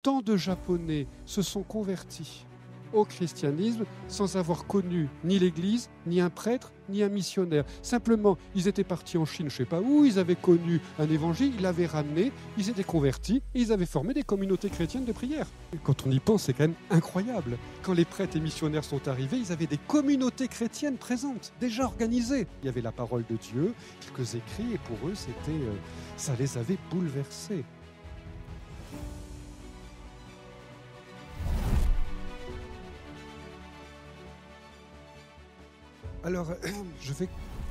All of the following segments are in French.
tant de Japonais se sont convertis au christianisme sans avoir connu ni l'Église, ni un prêtre, ni un missionnaire. Simplement, ils étaient partis en Chine, je ne sais pas où, ils avaient connu un évangile, ils l'avaient ramené, ils s'étaient convertis et ils avaient formé des communautés chrétiennes de prière. Et quand on y pense, c'est quand même incroyable. Quand les prêtres et missionnaires sont arrivés, ils avaient des communautés chrétiennes présentes, déjà organisées. Il y avait la parole de Dieu, quelques écrits, et pour eux, ça les avait bouleversés. Alors,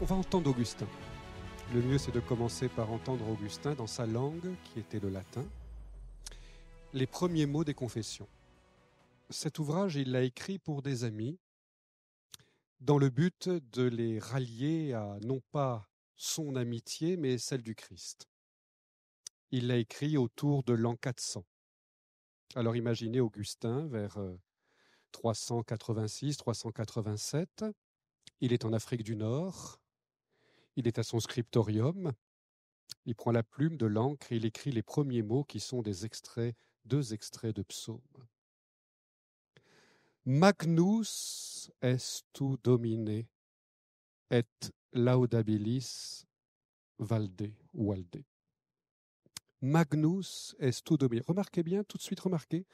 on va entendre Augustin. Le mieux, c'est de commencer par entendre Augustin dans sa langue, qui était le latin, les premiers mots des confessions. Cet ouvrage, il l'a écrit pour des amis, dans le but de les rallier à non pas son amitié, mais celle du Christ. Il l'a écrit autour de l'an 400. Alors imaginez Augustin vers 386, 387. Il est en Afrique du Nord. Il est à son scriptorium. Il prend la plume, de l'encre et il écrit les premiers mots qui sont deux extraits de psaumes. Magnus estu Domine et laudabilis valde ou valde. Magnus estu Domine. Remarquez bien, tout de suite remarquez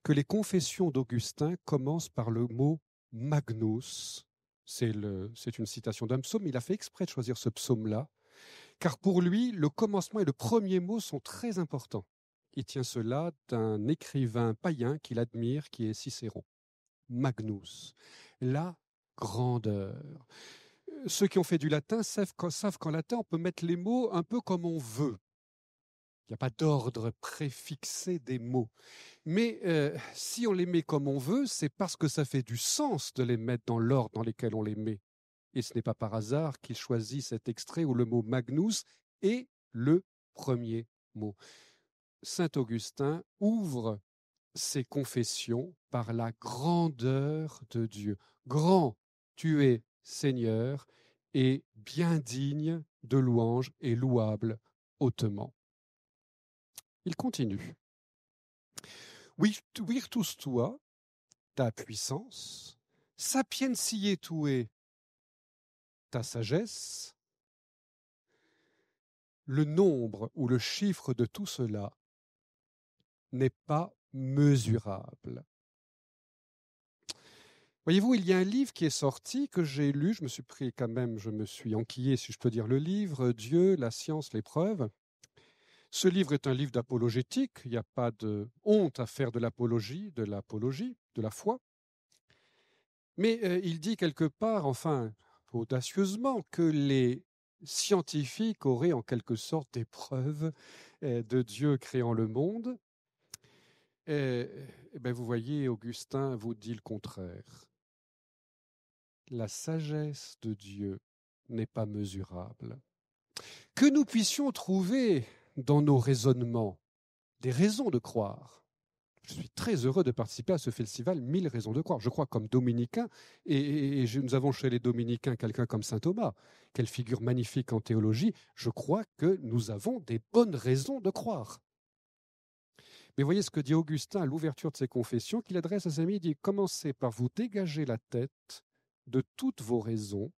que les confessions d'Augustin commencent par le mot Magnus. C'est une citation d'un psaume. Il a fait exprès de choisir ce psaume-là, car pour lui, le commencement et le premier mot sont très importants. Il tient cela d'un écrivain païen qu'il admire, qui est Cicéron. Magnus, la grandeur. Ceux qui ont fait du latin savent qu'en latin, on peut mettre les mots un peu comme on veut. Il n'y a pas d'ordre préfixé des mots. Mais si on les met comme on veut, c'est parce que ça fait du sens de les mettre dans l'ordre dans lequel on les met. Et ce n'est pas par hasard qu'il choisit cet extrait où le mot Magnus est le premier mot. Saint Augustin ouvre ses confessions par la grandeur de Dieu. Grand, tu es Seigneur, et bien digne de louange et louable hautement. Il continue. Virtus tua, ta puissance, sapientiae tuae, ta sagesse, le nombre ou le chiffre de tout cela n'est pas mesurable. Voyez-vous, il y a un livre qui est sorti, que j'ai lu, je me suis enquillé, si je peux dire, le livre « Dieu, la science, les preuves ». Ce livre est un livre d'apologétique, il n'y a pas de honte à faire de l'apologie, de la foi. Mais il dit quelque part, enfin, audacieusement, que les scientifiques auraient en quelque sorte des preuves de Dieu créant le monde. Vous voyez, Augustin vous dit le contraire. La sagesse de Dieu n'est pas mesurable. Que nous puissions trouver dans nos raisonnements des raisons de croire. Je suis très heureux de participer à ce festival 1000 raisons de croire. Je crois comme dominicain, et nous avons chez les dominicains quelqu'un comme saint Thomas, quelle figure magnifique en théologie. Je crois que nous avons des bonnes raisons de croire. Mais voyez ce que dit Augustin à l'ouverture de ses confessions, qu'il adresse à ses amis, il dit « Commencez par vous dégager la tête de toutes vos raisons,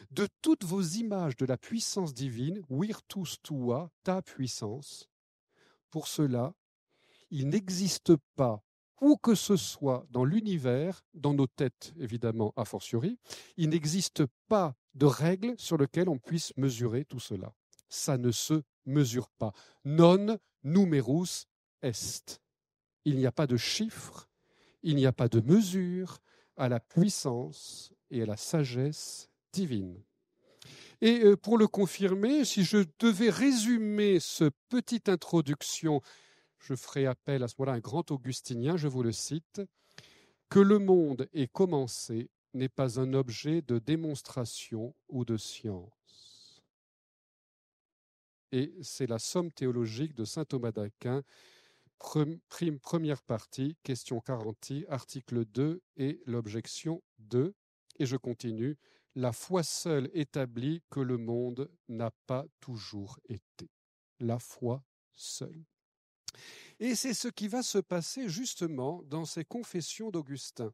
de toutes vos images de la puissance divine, virtus tua, ta puissance. Pour cela, il n'existe pas, où que ce soit dans l'univers, dans nos têtes évidemment a fortiori, il n'existe pas de règle sur laquelle on puisse mesurer tout cela. Ça ne se mesure pas. Non numerus est. Il n'y a pas de chiffre, il n'y a pas de mesure à la puissance et à la sagesse divine. Et pour le confirmer, si je devais résumer cette petite introduction, je ferai appel à ce moment-là à un grand augustinien, je vous le cite, que le monde ait commencé n'est pas un objet de démonstration ou de science. Et c'est la somme théologique de saint Thomas d'Aquin, première partie, question 40, article 2 et l'objection 2. Et je continue. La foi seule établit que le monde n'a pas toujours été. La foi seule. Et c'est ce qui va se passer justement dans ces confessions d'Augustin.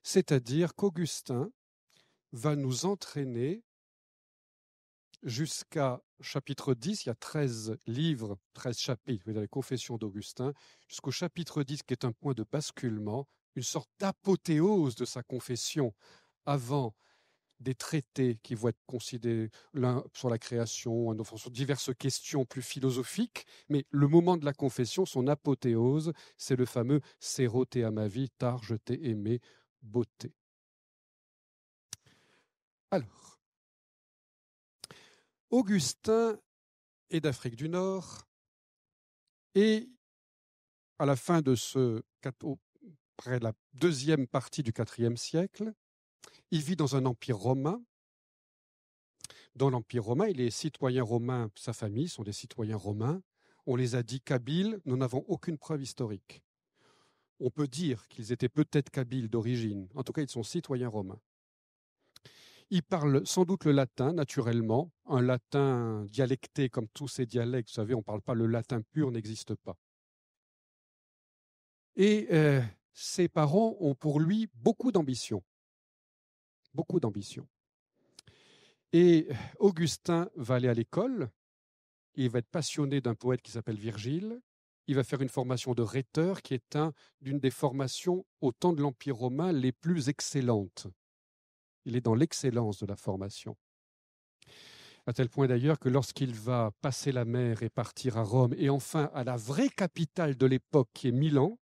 C'est-à-dire qu'Augustin va nous entraîner jusqu'à chapitre 10, il y a 13 livres, 13 chapitres dans les confessions d'Augustin, jusqu'au chapitre 10 qui est un point de basculement, une sorte d'apothéose de sa confession avant des traités qui vont être considérés l'un sur la création, un autre sur diverses questions plus philosophiques, mais le moment de la confession, son apothéose, c'est le fameux « Sero te amavi, tard je t'ai aimé, beauté ». Alors, Augustin est d'Afrique du Nord et à la fin de près de la deuxième partie du IVe siècle, il vit dans un empire romain. Dans l'empire romain, il est citoyen romain, sa famille sont des citoyens romains. On les a dit kabyles, nous n'avons aucune preuve historique. On peut dire qu'ils étaient peut-être kabyles d'origine, en tout cas ils sont citoyens romains. Ils parlent sans doute le latin, naturellement, un latin dialecté comme tous ces dialectes, vous savez, on ne parle pas le latin pur, n'existe pas. Et ses parents ont pour lui beaucoup d'ambition. Beaucoup d'ambition. Et Augustin va aller à l'école, il va être passionné d'un poète qui s'appelle Virgile, il va faire une formation de rhéteur qui est d'une des formations au temps de l'Empire romain les plus excellentes. Il est dans l'excellence de la formation. À tel point d'ailleurs que lorsqu'il va passer la mer et partir à Rome, et enfin à la vraie capitale de l'époque qui est Milan,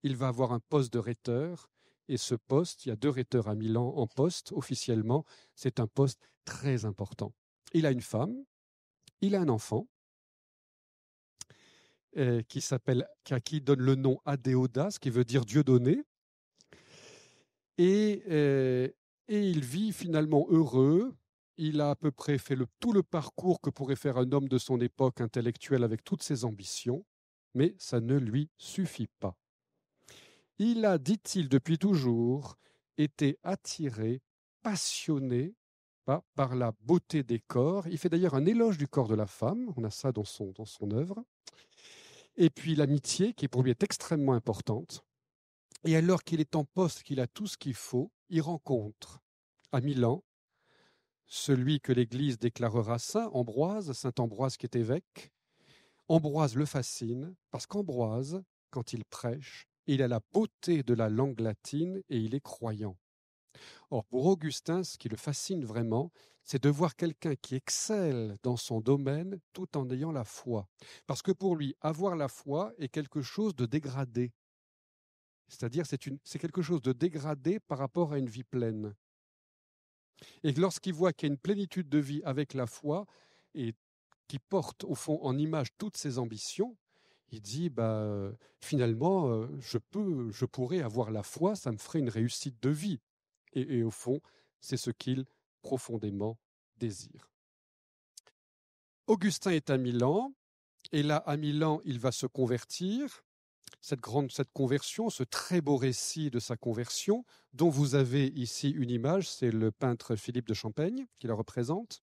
il va avoir un poste de rhéteur. Et ce poste, il y a 2 rhéteurs à Milan en poste officiellement, c'est un poste très important. Il a une femme, il a un enfant, qui donne le nom Adéodas, qui veut dire Dieu donné. Et il vit finalement heureux. Il a à peu près fait tout le parcours que pourrait faire un homme de son époque intellectuel avec toutes ses ambitions, mais ça ne lui suffit pas. Il a, dit-il depuis toujours, été attiré, passionné par la beauté des corps. Il fait d'ailleurs un éloge du corps de la femme, on a ça dans son œuvre. Et puis l'amitié, qui pour lui est extrêmement importante. Et alors qu'il est en poste, qu'il a tout ce qu'il faut, il rencontre à Milan celui que l'Église déclarera saint, Ambroise, saint Ambroise qui est évêque. Ambroise le fascine, parce qu'Ambroise, quand il prêche, il a la beauté de la langue latine et il est croyant. Or, pour Augustin, ce qui le fascine vraiment, c'est de voir quelqu'un qui excelle dans son domaine tout en ayant la foi. Parce que pour lui, avoir la foi est quelque chose de dégradé. C'est-à-dire, c'est quelque chose de dégradé par rapport à une vie pleine. Et lorsqu'il voit qu'il y a une plénitude de vie avec la foi, et qui porte au fond en image toutes ses ambitions, il dit finalement, je pourrais avoir la foi, ça me ferait une réussite de vie. Et au fond, c'est ce qu'il profondément désire. Augustin est à Milan, et là, à Milan, il va se convertir. Cette conversion, ce très beau récit de sa conversion, dont vous avez ici une image, c'est le peintre Philippe de Champaigne qui la représente.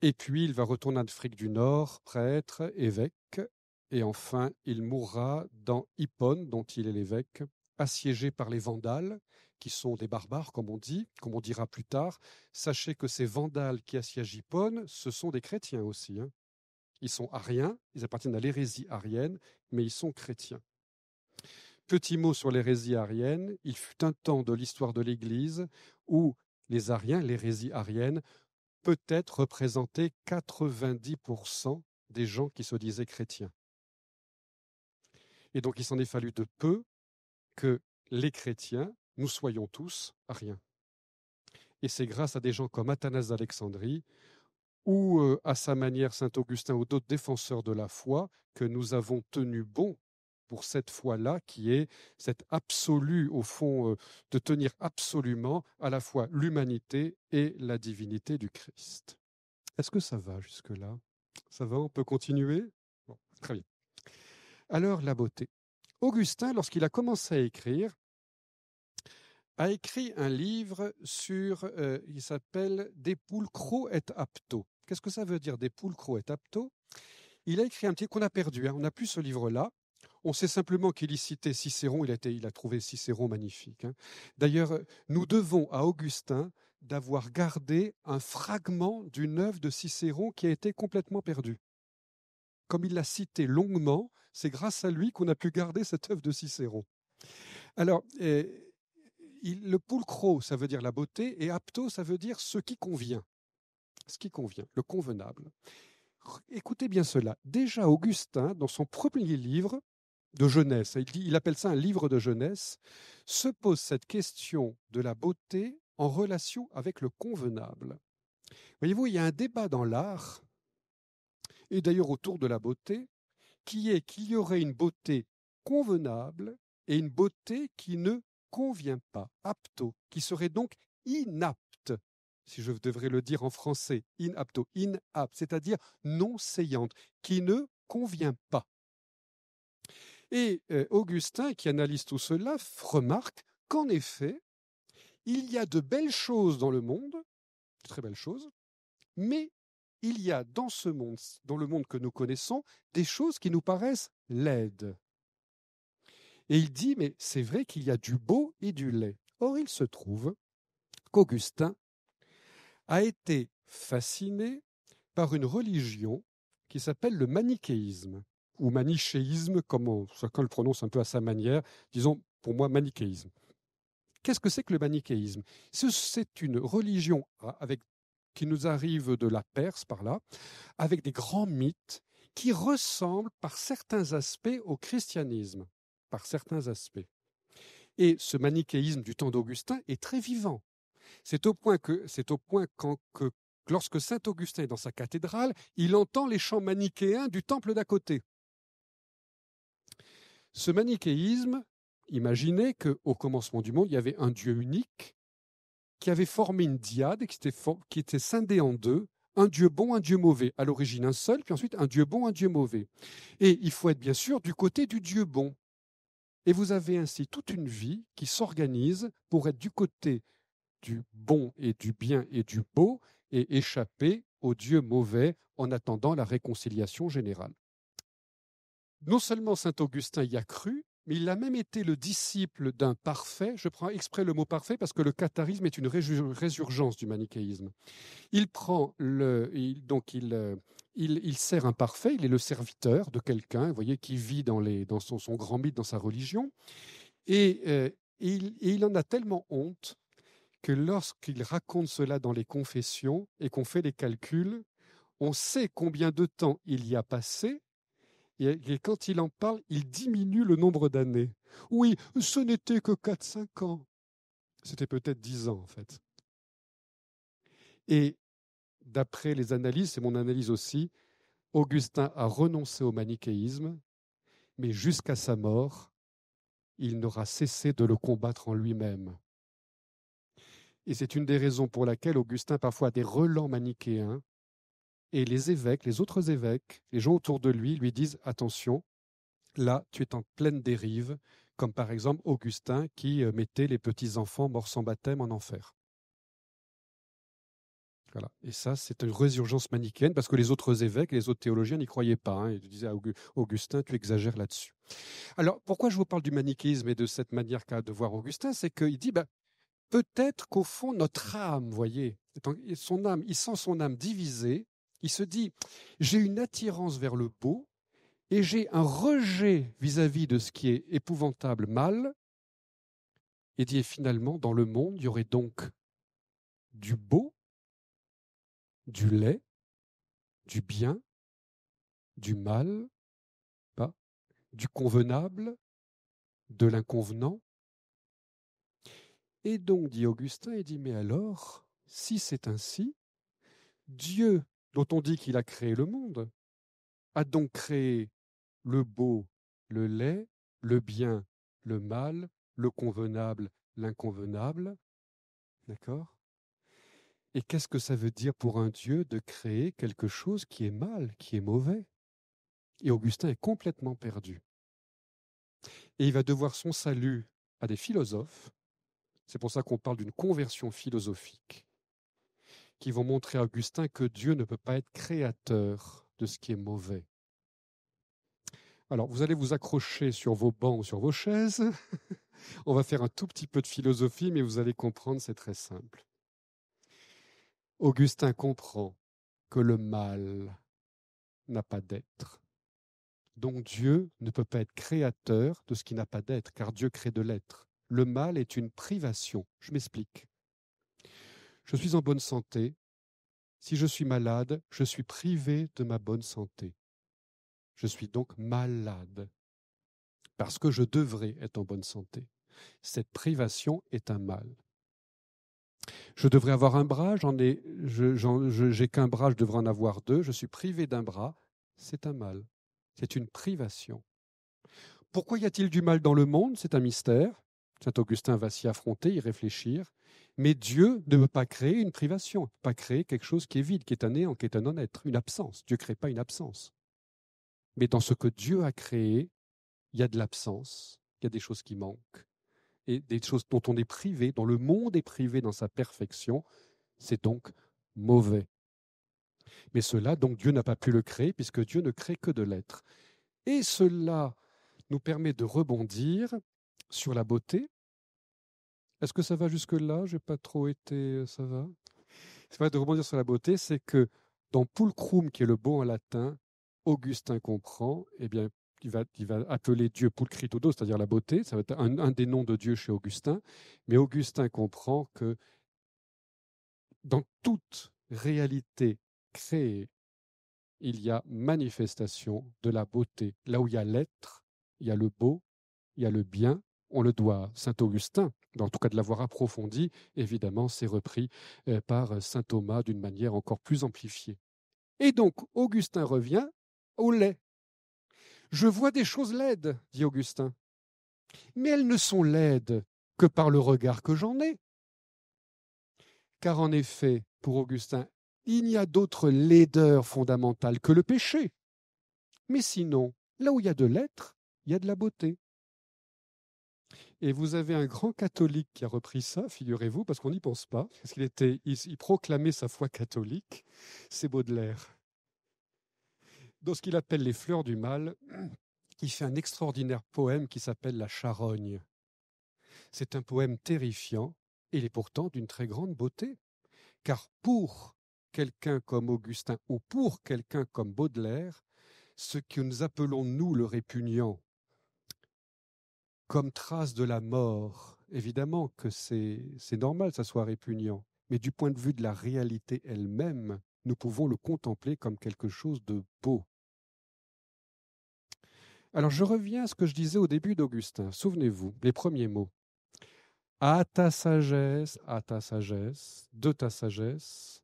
Et puis, il va retourner en Afrique du Nord, prêtre, évêque, et enfin, il mourra dans Hippone, dont il est l'évêque, assiégé par les Vandales, qui sont des barbares, comme on dit, comme on dira plus tard. Sachez que ces Vandales qui assiègent Hippone, ce sont des chrétiens aussi. Ils sont ariens, ils appartiennent à l'hérésie arienne, mais ils sont chrétiens. Petit mot sur l'hérésie arienne, il fut un temps de l'histoire de l'Église où les ariens, l'hérésie arienne, peut-être représentaient 90% des gens qui se disaient chrétiens. Et donc il s'en est fallu de peu que les chrétiens, nous soyons tous ariens. Et c'est grâce à des gens comme Athanase d'Alexandrie ou à sa manière Saint-Augustin ou d'autres défenseurs de la foi que nous avons tenu bon pour cette foi-là, qui est cette absolue, au fond, de tenir absolument à la fois l'humanité et la divinité du Christ. Est-ce que ça va jusque-là? Ça va, on peut continuer? Bon, très bien. Alors, la beauté. Augustin, lorsqu'il a commencé à écrire, a écrit un livre il s'appelle De pulchro et apto. Qu'est-ce que ça veut dire, De pulchro et apto? Il a écrit un petit qu'on a perdu, hein. On n'a plus ce livre-là. On sait simplement qu'il y citait Cicéron, il a trouvé Cicéron magnifique, hein. D'ailleurs, nous devons à Augustin d'avoir gardé un fragment d'une œuvre de Cicéron qui a été complètement perdue. Comme il l'a cité longuement, c'est grâce à lui qu'on a pu garder cette œuvre de Cicéron. Alors, le pulchro, ça veut dire la beauté, et apto, ça veut dire ce qui convient, le convenable. Écoutez bien cela. Déjà, Augustin, dans son premier livre de jeunesse, il appelle ça un livre de jeunesse, se pose cette question de la beauté en relation avec le convenable. Voyez-vous, il y a un débat dans l'art, et d'ailleurs autour de la beauté, qui est qu'il y aurait une beauté convenable et une beauté qui ne convient pas, apto, qui serait donc inapte, si je devrais le dire en français, inapto, inapte, c'est-à-dire non seyante, qui ne convient pas. Et Augustin, qui analyse tout cela, remarque qu'en effet, il y a de belles choses dans le monde, de très belles choses, mais il y a dans ce monde, dans le monde que nous connaissons, des choses qui nous paraissent laides. Et il dit, mais c'est vrai qu'il y a du beau et du laid. Or, il se trouve qu'Augustin a été fasciné par une religion qui s'appelle le manichéisme, ou manichéisme, comme chacun le prononce un peu à sa manière, disons pour moi manichéisme. Qu'est-ce que c'est que le manichéisme? C'est une religion qui nous arrive de la Perse par là, avec des grands mythes qui ressemblent par certains aspects au christianisme, par certains aspects. Et ce manichéisme du temps d'Augustin est très vivant. C'est au point que lorsque saint Augustin est dans sa cathédrale, il entend les chants manichéens du temple d'à côté. Ce manichéisme, imaginez qu'au commencement du monde, il y avait un Dieu unique qui avait formé une dyade qui était scindée en deux, un Dieu bon, un Dieu mauvais. À l'origine un seul, puis ensuite un Dieu bon, un Dieu mauvais. Et il faut être bien sûr du côté du Dieu bon. Et vous avez ainsi toute une vie qui s'organise pour être du côté du bon et du bien et du beau et échapper au Dieu mauvais en attendant la réconciliation générale. Non seulement saint Augustin y a cru, mais il a même été le disciple d'un parfait. Je prends exprès le mot parfait parce que le catharisme est une résurgence du manichéisme. Il sert un parfait, il est le serviteur de quelqu'un, vous voyez, qui vit dans son grand mythe, dans sa religion, et il en a tellement honte que lorsqu'il raconte cela dans les confessions et qu'on fait les calculs, on sait combien de temps il y a passé, et quand il en parle, il diminue le nombre d'années. Oui, ce n'était que 4-5 ans. C'était peut-être 10 ans, en fait. Et d'après les analyses, c'est mon analyse aussi, Augustin a renoncé au manichéisme, mais jusqu'à sa mort, il n'aura cessé de le combattre en lui-même. Et c'est une des raisons pour laquelle Augustin parfois a des relents manichéens, et les évêques, les autres évêques, les gens autour de lui disent « Attention, là, tu es en pleine dérive », comme par exemple Augustin qui mettait les petits-enfants morts sans baptême en enfer. Voilà. Et ça, c'est une résurgence manichéenne parce que les autres évêques, les autres théologiens n'y croyaient pas, hein. Ils disaient à Augustin, tu exagères là-dessus. Alors, pourquoi je vous parle du manichéisme et de cette manière qu'a de voir Augustin, c'est qu'il dit, peut-être qu'au fond, notre âme, voyez, son âme, il sent son âme divisée, il se dit, j'ai une attirance vers le beau et j'ai un rejet vis-à-vis de ce qui est épouvantable, mal, et dit, finalement, dans le monde, il y aurait donc du beau, du laid, du bien, du mal, du convenable, de l'inconvenant. Et donc, dit Augustin, il dit, mais alors, si c'est ainsi, Dieu, dont on dit qu'il a créé le monde, a donc créé le beau, le laid, le bien, le mal, le convenable, l'inconvenable. D'accord? Et qu'est-ce que ça veut dire pour un Dieu de créer quelque chose qui est mal, qui est mauvais? Et Augustin est complètement perdu. Et il va devoir son salut à des philosophes C'est pour ça qu'on parle d'une conversion philosophique, qui vont montrer à Augustin que Dieu ne peut pas être créateur de ce qui est mauvais. Alors, vous allez vous accrocher sur vos bancs ou sur vos chaises. On va faire un tout petit peu de philosophie, mais vous allez comprendre, c'est très simple. Augustin comprend que le mal n'a pas d'être. Donc Dieu ne peut pas être créateur de ce qui n'a pas d'être, car Dieu crée de l'être. Le mal est une privation. Je m'explique. Je suis en bonne santé. Si je suis malade, je suis privé de ma bonne santé. Je suis donc malade, parce que je devrais être en bonne santé. Cette privation est un mal. Je devrais avoir un bras, j'ai qu'un bras, je devrais en avoir deux, je suis privé d'un bras, c'est un mal. C'est une privation. Pourquoi y a-t-il du mal dans le monde? C'est un mystère. Saint Augustin va s'y affronter, y réfléchir. Mais Dieu ne veut pas créer une privation, pas créer quelque chose qui est vide, qui est un néant, qui est un non-être, une absence. Dieu ne crée pas une absence. Mais dans ce que Dieu a créé, il y a de l'absence, il y a des choses qui manquent. Et des choses dont on est privé, dont le monde est privé dans sa perfection, c'est donc mauvais. Mais cela, donc Dieu n'a pas pu le créer, puisque Dieu ne crée que de l'être. Et cela nous permet de rebondir sur la beauté. Est-ce que ça va jusque-là? Je n'ai pas trop été... Ça va? C'est vrai de rebondir sur la beauté, c'est que dans pulchrum, qui est le beau en latin, Augustin comprend, eh bien, il va appeler Dieu pulchritudo, c'est-à-dire la beauté, ça va être un des noms de Dieu chez Augustin, mais Augustin comprend que dans toute réalité créée, il y a manifestation de la beauté. Là où il y a l'être, il y a le beau, il y a le bien. On le doit à saint Augustin, en tout cas de l'avoir approfondi. Évidemment, c'est repris par saint Thomas d'une manière encore plus amplifiée. Et donc, Augustin revient au lait. Je vois des choses laides, dit Augustin, mais elles ne sont laides que par le regard que j'en ai. Car en effet, pour Augustin, il n'y a d'autre laideur fondamentale que le péché. Mais sinon, là où il y a de l'être, il y a de la beauté. Et vous avez un grand catholique qui a repris ça, figurez-vous, parce qu'on n'y pense pas, parce il proclamait sa foi catholique, c'est Baudelaire. Dans ce qu'il appelle les fleurs du mal, il fait un extraordinaire poème qui s'appelle La Charogne. C'est un poème terrifiant, et il est pourtant d'une très grande beauté, car pour quelqu'un comme Augustin ou pour quelqu'un comme Baudelaire, ce que nous appelons, nous, le répugnant, comme trace de la mort, évidemment que c'est normal que ça soit répugnant, mais du point de vue de la réalité elle-même, nous pouvons le contempler comme quelque chose de beau. Alors je reviens à ce que je disais au début d'Augustin. Souvenez-vous, les premiers mots. À ta sagesse, de ta sagesse,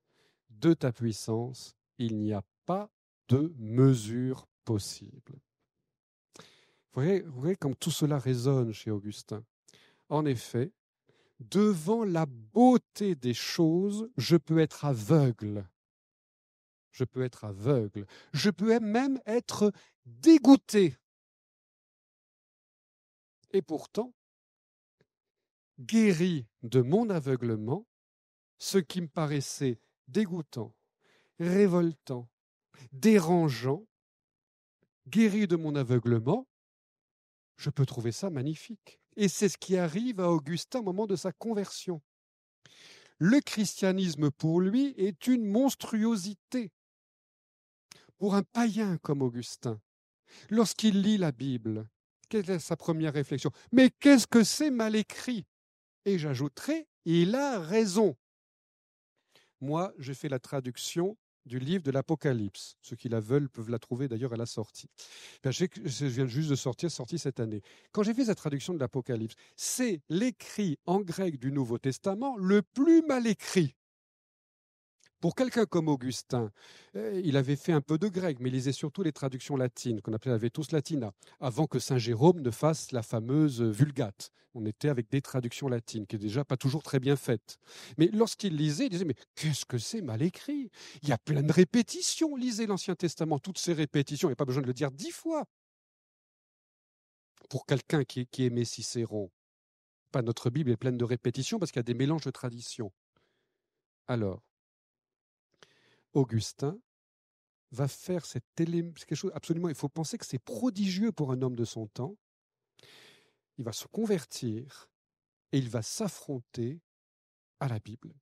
de ta puissance, il n'y a pas de mesure possible. Vous voyez comme tout cela résonne chez Augustin. En effet, devant la beauté des choses, je peux être aveugle. Je peux être aveugle. Je peux même être dégoûté. Et pourtant, guéri de mon aveuglement, ce qui me paraissait dégoûtant, révoltant, dérangeant, guéri de mon aveuglement, je peux trouver ça magnifique. Et c'est ce qui arrive à Augustin au moment de sa conversion. Le christianisme, pour lui, est une monstruosité. Pour un païen comme Augustin, lorsqu'il lit la Bible, quelle est sa première réflexion? Mais qu'est-ce que c'est mal écrit? Et j'ajouterai, il a raison. Moi, j'ai fait la traduction du livre de l'Apocalypse. Ceux qui la veulent peuvent la trouver d'ailleurs à la sortie. Je viens juste de sortir cette année. Quand j'ai fait cette traduction de l'Apocalypse, c'est l'écrit en grec du Nouveau Testament le plus mal écrit. Pour quelqu'un comme Augustin, il avait fait un peu de grec, mais il lisait surtout les traductions latines, qu'on appelait la Vetus Latina, avant que Saint Jérôme ne fasse la fameuse Vulgate. On était avec des traductions latines, qui n'est déjà pas toujours très bien faites. Mais lorsqu'il lisait, il disait, mais qu'est-ce que c'est mal écrit? Il y a plein de répétitions. Lisez l'Ancien Testament, toutes ces répétitions, il n'y a pas besoin de le dire 10 fois. Pour quelqu'un qui aimait Cicéron, pas, notre Bible est pleine de répétitions parce qu'il y a des mélanges de traditions. Alors, Augustin va faire c'est quelque chose absolument, il faut penser que c'est prodigieux pour un homme de son temps. Il va se convertir et il va s'affronter à la Bible.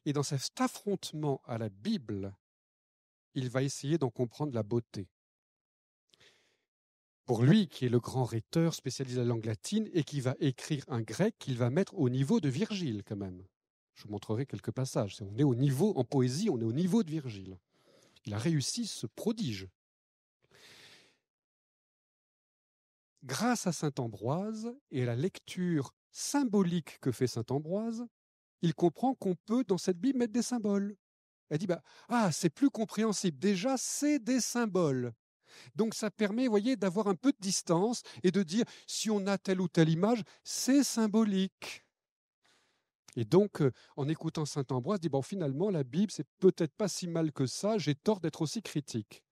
Et dans cet affrontement à la Bible, il va essayer d'en comprendre la beauté. Pour lui, qui est le grand rhéteur spécialisé de la langue latine et qui va écrire un grec qu'il va mettre au niveau de Virgile quand même. Je vous montrerai quelques passages. On est au niveau, en poésie, on est au niveau de Virgile. Il a réussi ce prodige. Grâce à saint Ambroise et à la lecture symbolique que fait saint Ambroise, il comprend qu'on peut, dans cette Bible, mettre des symboles. Elle dit, c'est plus compréhensible. Déjà, c'est des symboles. Donc ça permet, vous voyez, d'avoir un peu de distance et de dire, si on a telle ou telle image, c'est symbolique. Et donc, en écoutant saint Ambroise, dit, finalement, la Bible, c'est peut-être pas si mal que ça, j'ai tort d'être aussi critique.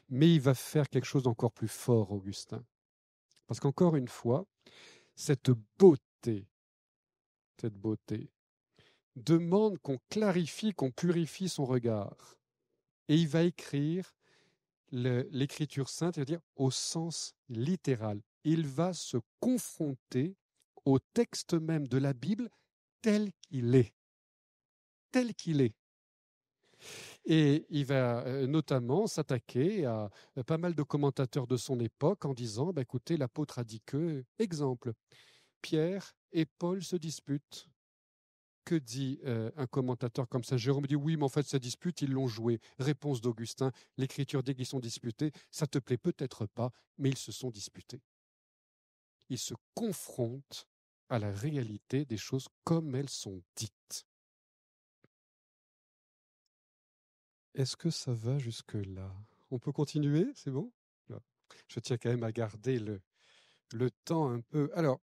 Mais il va faire quelque chose d'encore plus fort, Augustin. Parce qu'encore une fois, cette beauté demande qu'on clarifie, qu'on purifie son regard. Et il va écrire l'écriture sainte, c'est-à-dire au sens littéral. Il va se confronter au texte même de la Bible tel qu'il est. Tel qu'il est. Et il va notamment s'attaquer à pas mal de commentateurs de son époque en disant, écoutez, l'apôtre a dit que, exemple, Pierre et Paul se disputent. Que dit un commentateur comme Saint Jérôme? Dit oui, mais en fait, cette dispute, ils l'ont jouée. Réponse d'Augustin, l'Écriture dit qu'ils sont disputés. Ça te plaît peut-être pas, mais ils se sont disputés. Ils se confrontent à la réalité des choses comme elles sont dites. Est-ce que ça va jusque-là? On peut continuer? C'est bon? Je tiens quand même à garder le temps un peu. Alors,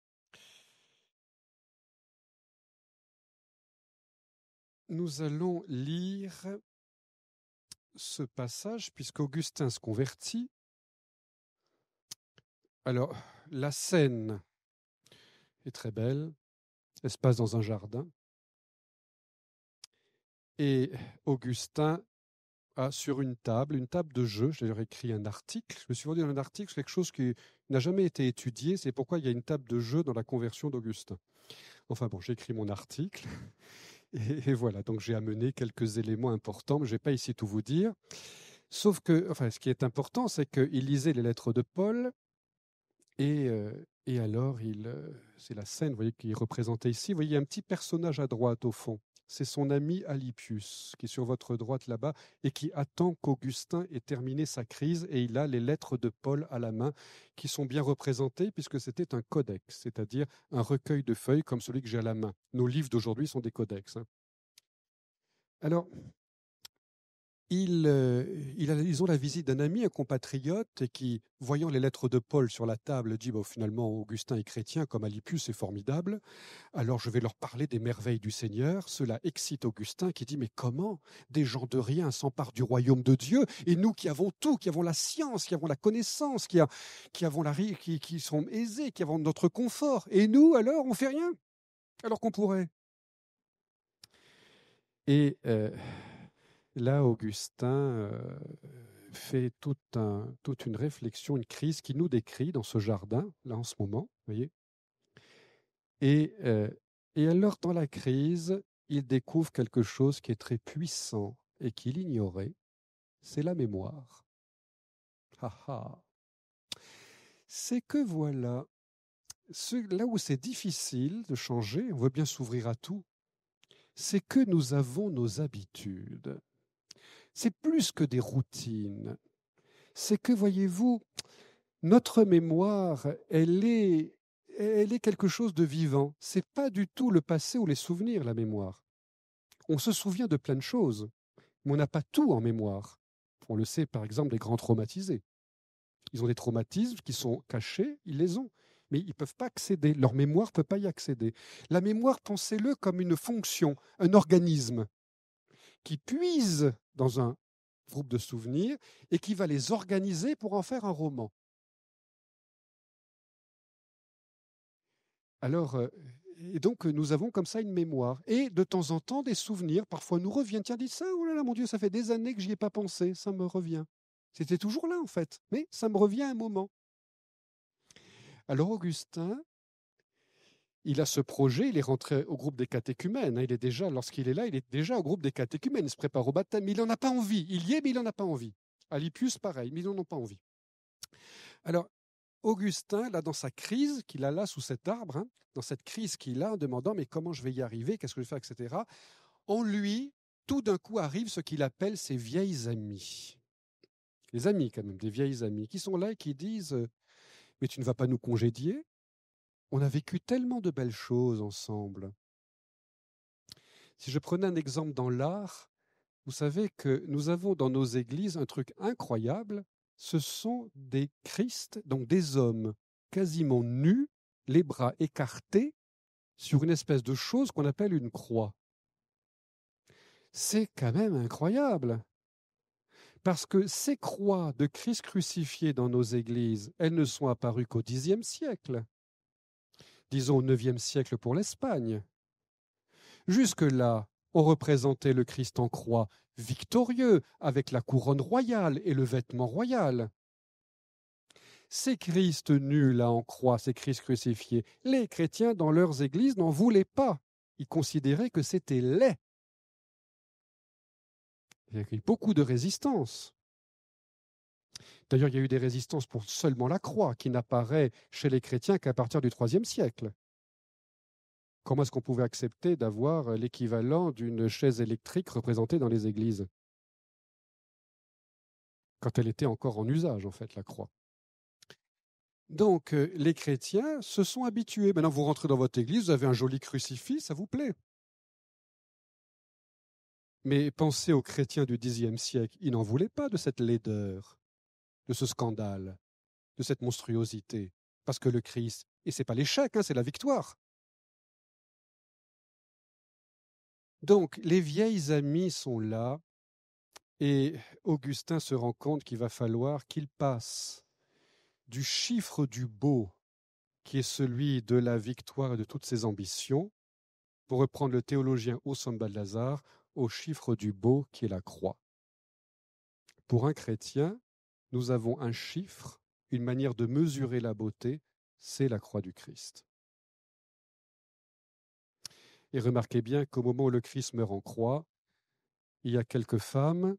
nous allons lire ce passage, puisqu'Augustin se convertit. Alors, la scène est très belle. Elle se passe dans un jardin. Et Augustin a sur une table de jeu, j'ai d'ailleurs écrit un article. Je me suis rendu dans un article, c'est quelque chose qui n'a jamais été étudié. C'est pourquoi il y a une table de jeu dans la conversion d'Augustin. Enfin bon, j'ai écrit mon article. Et voilà, donc j'ai amené quelques éléments importants, mais je ne vais pas ici tout vous dire. Sauf que, ce qui est important, c'est qu'il lisait les lettres de Paul, et alors, c'est la scène, vous voyez, qui est représentée ici. Vous voyez, il y a un petit personnage à droite, au fond. C'est son ami Alypius, qui est sur votre droite là-bas, et qui attend qu'Augustin ait terminé sa crise, et il a les lettres de Paul à la main, qui sont bien représentées, puisque c'était un codex, c'est-à-dire un recueil de feuilles comme celui que j'ai à la main. Nos livres d'aujourd'hui sont des codex. Alors, ils ont la visite d'un ami, un compatriote, qui, voyant les lettres de Paul sur la table, dit finalement, Augustin est chrétien, comme Alypius, c'est formidable. Alors je vais leur parler des merveilles du Seigneur. Cela excite Augustin qui dit, mais comment des gens de rien s'emparent du royaume de Dieu, et nous qui avons tout, qui avons la science, qui avons la connaissance, qui sont aisés, qui avons notre confort, et nous alors on fait rien, alors qu'on pourrait. Et là, Augustin fait toute une réflexion, une crise qui nous décrit dans ce jardin, là en ce moment, vous voyez. Et alors, dans la crise, il découvre quelque chose qui est très puissant et qu'il ignorait, c'est la mémoire. C'est que voilà, là où c'est difficile de changer, on veut bien s'ouvrir à tout, c'est que nous avons nos habitudes. C'est plus que des routines. C'est que, voyez-vous, notre mémoire, elle est quelque chose de vivant. C'est pas du tout le passé ou les souvenirs, la mémoire. On se souvient de plein de choses, mais on n'a pas tout en mémoire. On le sait, par exemple, les grands traumatisés. Ils ont des traumatismes qui sont cachés, ils les ont, mais ils ne peuvent pas accéder. Leur mémoire ne peut pas y accéder. La mémoire, pensez-le comme une fonction, un organisme qui puise dans un groupe de souvenirs et qui va les organiser pour en faire un roman. Alors, et donc, nous avons comme ça une mémoire. Et de temps en temps, des souvenirs parfois nous reviennent. Tiens, dis ça, oh là là, mon Dieu, ça fait des années que j'y ai pas pensé, ça me revient. C'était toujours là, en fait, mais ça me revient à un moment. Alors, Augustin, il a ce projet, il est rentré au groupe des catéchumènes. Il est déjà, lorsqu'il est là, il est déjà au groupe des catéchumènes. Il se prépare au baptême, mais il n'en a pas envie. Il y est, mais il n'en a pas envie. Alypius, pareil, mais ils n'en ont pas envie. Alors, Augustin, là, dans sa crise qu'il a là sous cet arbre, hein, dans cette crise qu'il a en demandant mais comment je vais y arriver, qu'est-ce que je vais faire, etc., en lui, tout d'un coup arrive ce qu'il appelle ses vieilles amies. Les amis, quand même, des vieilles amies, qui sont là et qui disent mais tu ne vas pas nous congédier? On a vécu tellement de belles choses ensemble. Si je prenais un exemple dans l'art, vous savez que nous avons dans nos églises un truc incroyable, ce sont des Christ, donc des hommes quasiment nus, les bras écartés, sur une espèce de chose qu'on appelle une croix. C'est quand même incroyable, parce que ces croix de Christ crucifié dans nos églises, elles ne sont apparues qu'au Xe siècle, disons au IXe siècle pour l'Espagne. Jusque-là, on représentait le Christ en croix, victorieux, avec la couronne royale et le vêtement royal. Ces Christ nus là en croix, ces Christ crucifiés, les chrétiens dans leurs églises n'en voulaient pas. Ils considéraient que c'était laid. Il y a eu beaucoup de résistance. D'ailleurs, il y a eu des résistances pour seulement la croix, qui n'apparaît chez les chrétiens qu'à partir du IIIe siècle. Comment est-ce qu'on pouvait accepter d'avoir l'équivalent d'une chaise électrique représentée dans les églises? Quand elle était encore en usage, en fait, la croix. Donc, les chrétiens se sont habitués. Maintenant, vous rentrez dans votre église, vous avez un joli crucifix, ça vous plaît. Mais pensez aux chrétiens du Xe siècle, ils n'en voulaient pas de cette laideur, de ce scandale, de cette monstruosité. Parce que le Christ, et ce n'est pas l'échec, hein, c'est la victoire. Donc, les vieilles amies sont là, et Augustin se rend compte qu'il va falloir qu'il passe du chiffre du beau, qui est celui de la victoire et de toutes ses ambitions, pour reprendre le théologien Ossam Balthazar, au chiffre du beau qui est la croix. Pour un chrétien, nous avons un chiffre, une manière de mesurer la beauté, c'est la croix du Christ. Et remarquez bien qu'au moment où le Christ meurt en croix, il y a quelques femmes,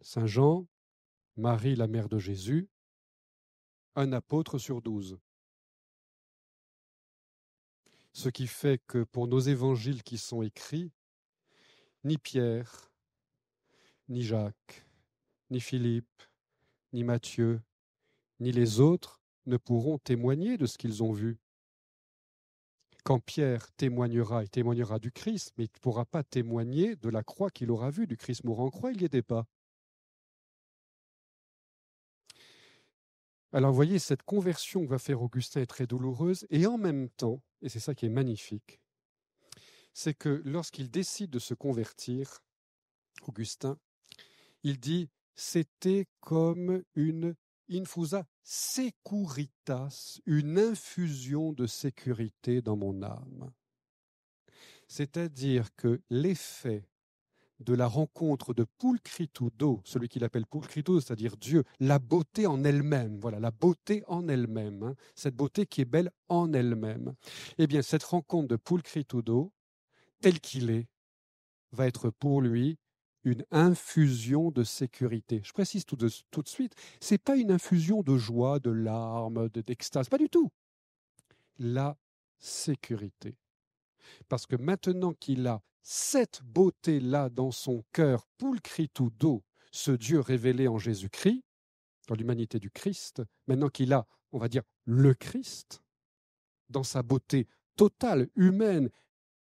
Saint Jean, Marie, la mère de Jésus, un apôtre sur 12. Ce qui fait que pour nos évangiles qui sont écrits, ni Pierre, ni Jacques, ni Philippe, ni Matthieu, ni les autres ne pourront témoigner de ce qu'ils ont vu. Quand Pierre témoignera, il témoignera du Christ, mais il ne pourra pas témoigner de la croix qu'il aura vue, du Christ mourant en croix, il n'y était pas. Alors vous voyez, cette conversion que va faire Augustin est très douloureuse, et en même temps, et c'est ça qui est magnifique, c'est que lorsqu'il décide de se convertir, Augustin, il dit « c'était comme une infusa securitas, une infusion de sécurité dans mon âme ». C'est-à-dire que l'effet de la rencontre de Pulchritudo, celui qu'il appelle Pulchritudo, c'est-à-dire Dieu, la beauté en elle-même, voilà, la beauté en elle-même, hein, cette beauté qui est belle en elle-même. Eh bien, cette rencontre de Pulchritudo, tel qu'il est, va être pour lui une infusion de sécurité. Je précise tout de suite, ce n'est pas une infusion de joie, de larmes, d'extase, pas du tout. La sécurité. Parce que maintenant qu'il a cette beauté-là dans son cœur, Pulchritudo, ce Dieu révélé en Jésus-Christ, dans l'humanité du Christ, maintenant qu'il a, on va dire, le Christ, dans sa beauté totale, humaine,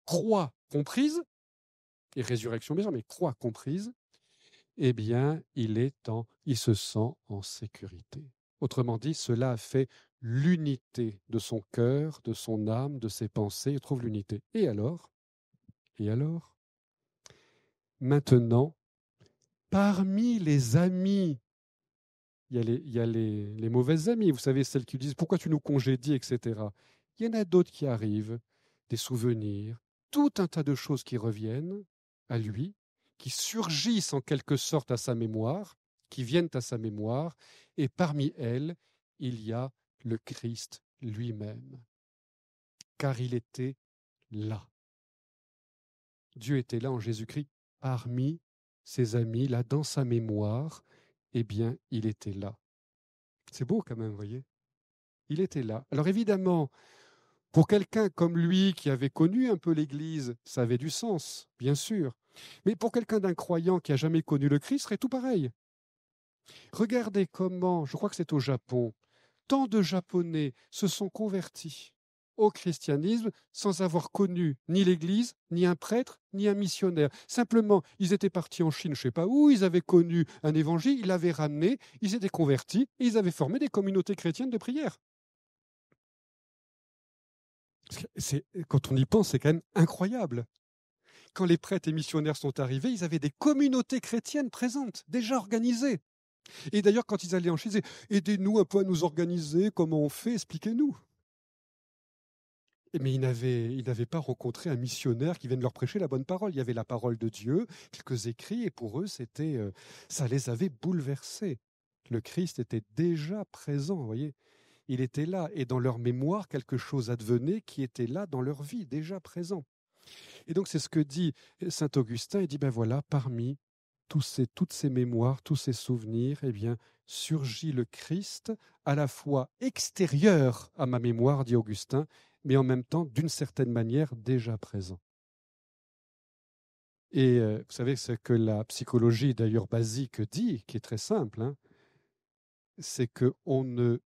croix comprise, et résurrection bien sûr, mais croix comprise, eh bien, il se sent en sécurité. Autrement dit, cela a fait l'unité de son cœur, de son âme, de ses pensées, il trouve l'unité. Et alors, maintenant, parmi les amis, il y a les mauvaises amies, vous savez, celles qui disent « pourquoi tu nous congédies ?» etc. Il y en a d'autres qui arrivent, des souvenirs, tout un tas de choses qui reviennent à lui, qui surgissent en quelque sorte à sa mémoire, qui viennent à sa mémoire, et parmi elles, il y a le Christ lui-même, car il était là. Dieu était là en Jésus-Christ, parmi ses amis, là, dans sa mémoire, eh bien, il était là. C'est beau quand même, vous voyez. Il était là. Alors évidemment, pour quelqu'un comme lui qui avait connu un peu l'Église, ça avait du sens, bien sûr. Mais pour quelqu'un d'incroyant qui n'a jamais connu le Christ, ce serait tout pareil. Regardez comment, je crois que c'est au Japon, tant de Japonais se sont convertis au christianisme sans avoir connu ni l'Église, ni un prêtre, ni un missionnaire. Simplement, ils étaient partis en Chine, je ne sais pas où, ils avaient connu un évangile, ils l'avaient ramené, ils étaient convertis et ils avaient formé des communautés chrétiennes de prière. Quand on y pense, c'est quand même incroyable. Quand les prêtres et missionnaires sont arrivés, ils avaient des communautés chrétiennes présentes, déjà organisées. Et d'ailleurs, quand ils allaient en Chine, ils disaient « Aidez-nous un peu à nous organiser, comment on fait, expliquez-nous ». Mais ils n'avaient pas rencontré un missionnaire qui vienne leur prêcher la bonne parole. Il y avait la parole de Dieu, quelques écrits, et pour eux, ça les avait bouleversés. Le Christ était déjà présent, vous voyez. Il était là, et dans leur mémoire, quelque chose advenait qui était là dans leur vie, déjà présent. Et donc, c'est ce que dit saint Augustin. Il dit, ben voilà, parmi toutes ces mémoires, tous ces souvenirs, eh bien, surgit le Christ, à la fois extérieur à ma mémoire, dit Augustin, mais en même temps, d'une certaine manière, déjà présent. Et vous savez, ce que la psychologie, d'ailleurs basique, dit, qui est très simple, hein, c'est qu'on ne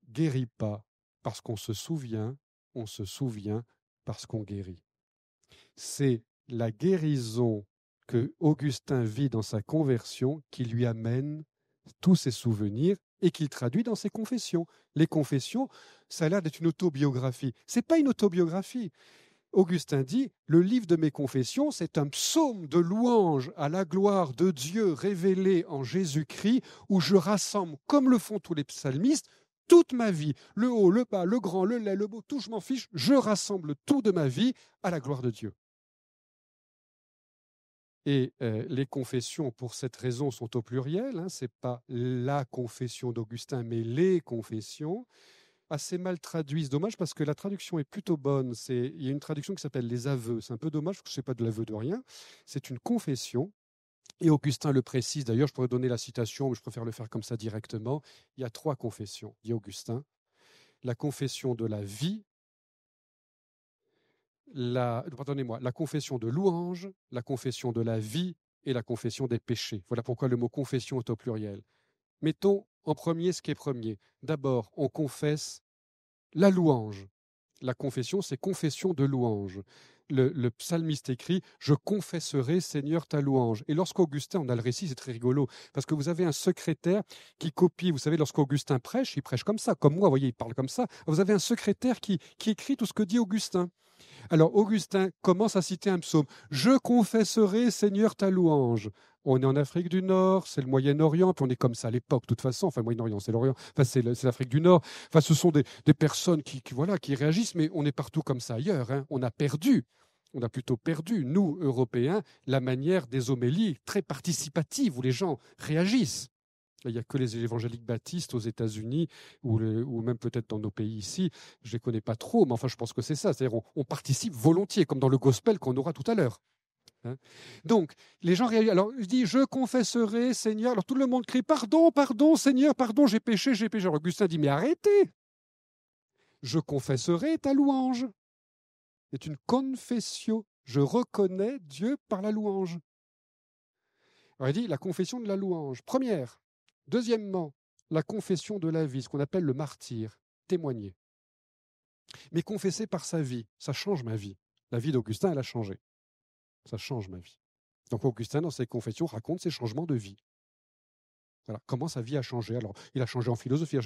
guérit pas parce qu'on se souvient, on se souvient parce qu'on guérit. C'est la guérison que Augustin vit dans sa conversion qui lui amène tous ses souvenirs et qu'il traduit dans ses confessions. Les confessions, ça a l'air d'être une autobiographie. Ce n'est pas une autobiographie. Augustin dit, le livre de mes confessions, c'est un psaume de louange à la gloire de Dieu révélé en Jésus-Christ, où je rassemble, comme le font tous les psalmistes, toute ma vie, le haut, le bas, le grand, le laid, le beau, tout, je m'en fiche, je rassemble tout de ma vie à la gloire de Dieu. Et les confessions, pour cette raison, sont au pluriel. Hein, ce n'est pas la confession d'Augustin, mais les confessions. Assez mal traduit. C'est dommage parce que la traduction est plutôt bonne. Il y a une traduction qui s'appelle les aveux. C'est un peu dommage parce que ce n'est pas de l'aveu de rien. C'est une confession. Et Augustin le précise. D'ailleurs, je pourrais donner la citation, mais je préfère le faire comme ça directement. Il y a 3 confessions, dit Augustin. La confession de la vie, la confession de louange, la confession de la vie et la confession des péchés. Voilà pourquoi le mot confession est au pluriel. Mettons en premier ce qui est premier. D'abord, on confesse la louange. La confession, c'est confession de louange. Le psalmiste écrit « Je confesserai, Seigneur, ta louange ». Et lorsqu'Augustin, on a le récit, c'est très rigolo, parce que vous avez un secrétaire qui copie, vous savez, lorsqu'Augustin prêche, il prêche comme ça, comme moi, vous voyez, il parle comme ça. Vous avez un secrétaire qui écrit tout ce que dit Augustin. Alors, Augustin commence à citer un psaume. « Je confesserai, Seigneur, ta louange ». On est en Afrique du Nord, c'est le Moyen-Orient, puis on est comme ça à l'époque, de toute façon. Enfin, le Moyen-Orient, c'est l'Orient, enfin, c'est l'Afrique du Nord. Enfin, ce sont des personnes qui réagissent, mais on est partout comme ça ailleurs. Hein. On a plutôt perdu, nous, Européens, la manière des homélies très participatives, où les gens réagissent. Il n'y a que les évangéliques baptistes aux États-Unis ou même peut-être dans nos pays ici. Je ne les connais pas trop, mais enfin, je pense que c'est ça. C'est-à-dire on participe volontiers, comme dans le gospel qu'on aura tout à l'heure. Hein. Donc, les gens réagissent. Alors, je dis, je confesserai, Seigneur. Alors, tout le monde crie, pardon, pardon, Seigneur, pardon, j'ai péché, j'ai péché. Alors, Augustin dit, mais arrêtez. Je confesserai ta louange. C'est une confessio. Je reconnais Dieu par la louange. Alors, il dit, la confession de la louange. Première. Deuxièmement, la confession de la vie, ce qu'on appelle le martyr, témoigner. Mais confesser par sa vie, ça change ma vie. La vie d'Augustin, elle a changé. Ça change ma vie. Donc Augustin, dans ses confessions, raconte ses changements de vie. Voilà, comment sa vie a changé. Alors, il a changé en philosophie,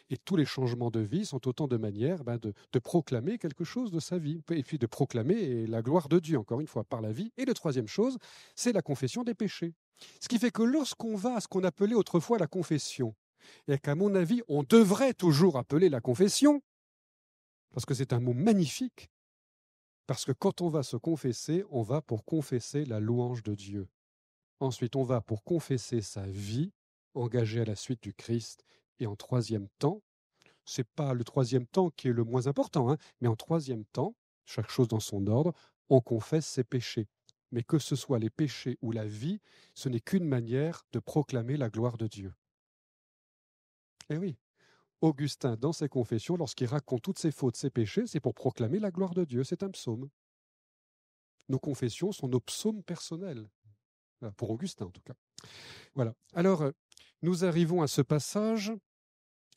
et tous les changements de vie sont autant de manières de proclamer quelque chose de sa vie, et puis de proclamer la gloire de Dieu, encore une fois, par la vie. Et la troisième chose, c'est la confession des péchés. Ce qui fait que lorsqu'on va à ce qu'on appelait autrefois la confession, et qu'à mon avis, on devrait toujours appeler la confession, parce que c'est un mot magnifique, parce que quand on va se confesser, on va pour confesser la louange de Dieu. Ensuite, on va pour confesser sa vie, engagée à la suite du Christ. Et en troisième temps, c'est pas le troisième temps qui est le moins important, hein, mais en troisième temps, chaque chose dans son ordre, on confesse ses péchés. Mais que ce soit les péchés ou la vie, ce n'est qu'une manière de proclamer la gloire de Dieu. Eh oui, Augustin, dans ses confessions, lorsqu'il raconte toutes ses fautes, ses péchés, c'est pour proclamer la gloire de Dieu. C'est un psaume. Nos confessions sont nos psaumes personnels, pour Augustin en tout cas. Voilà. Alors, nous arrivons à ce passage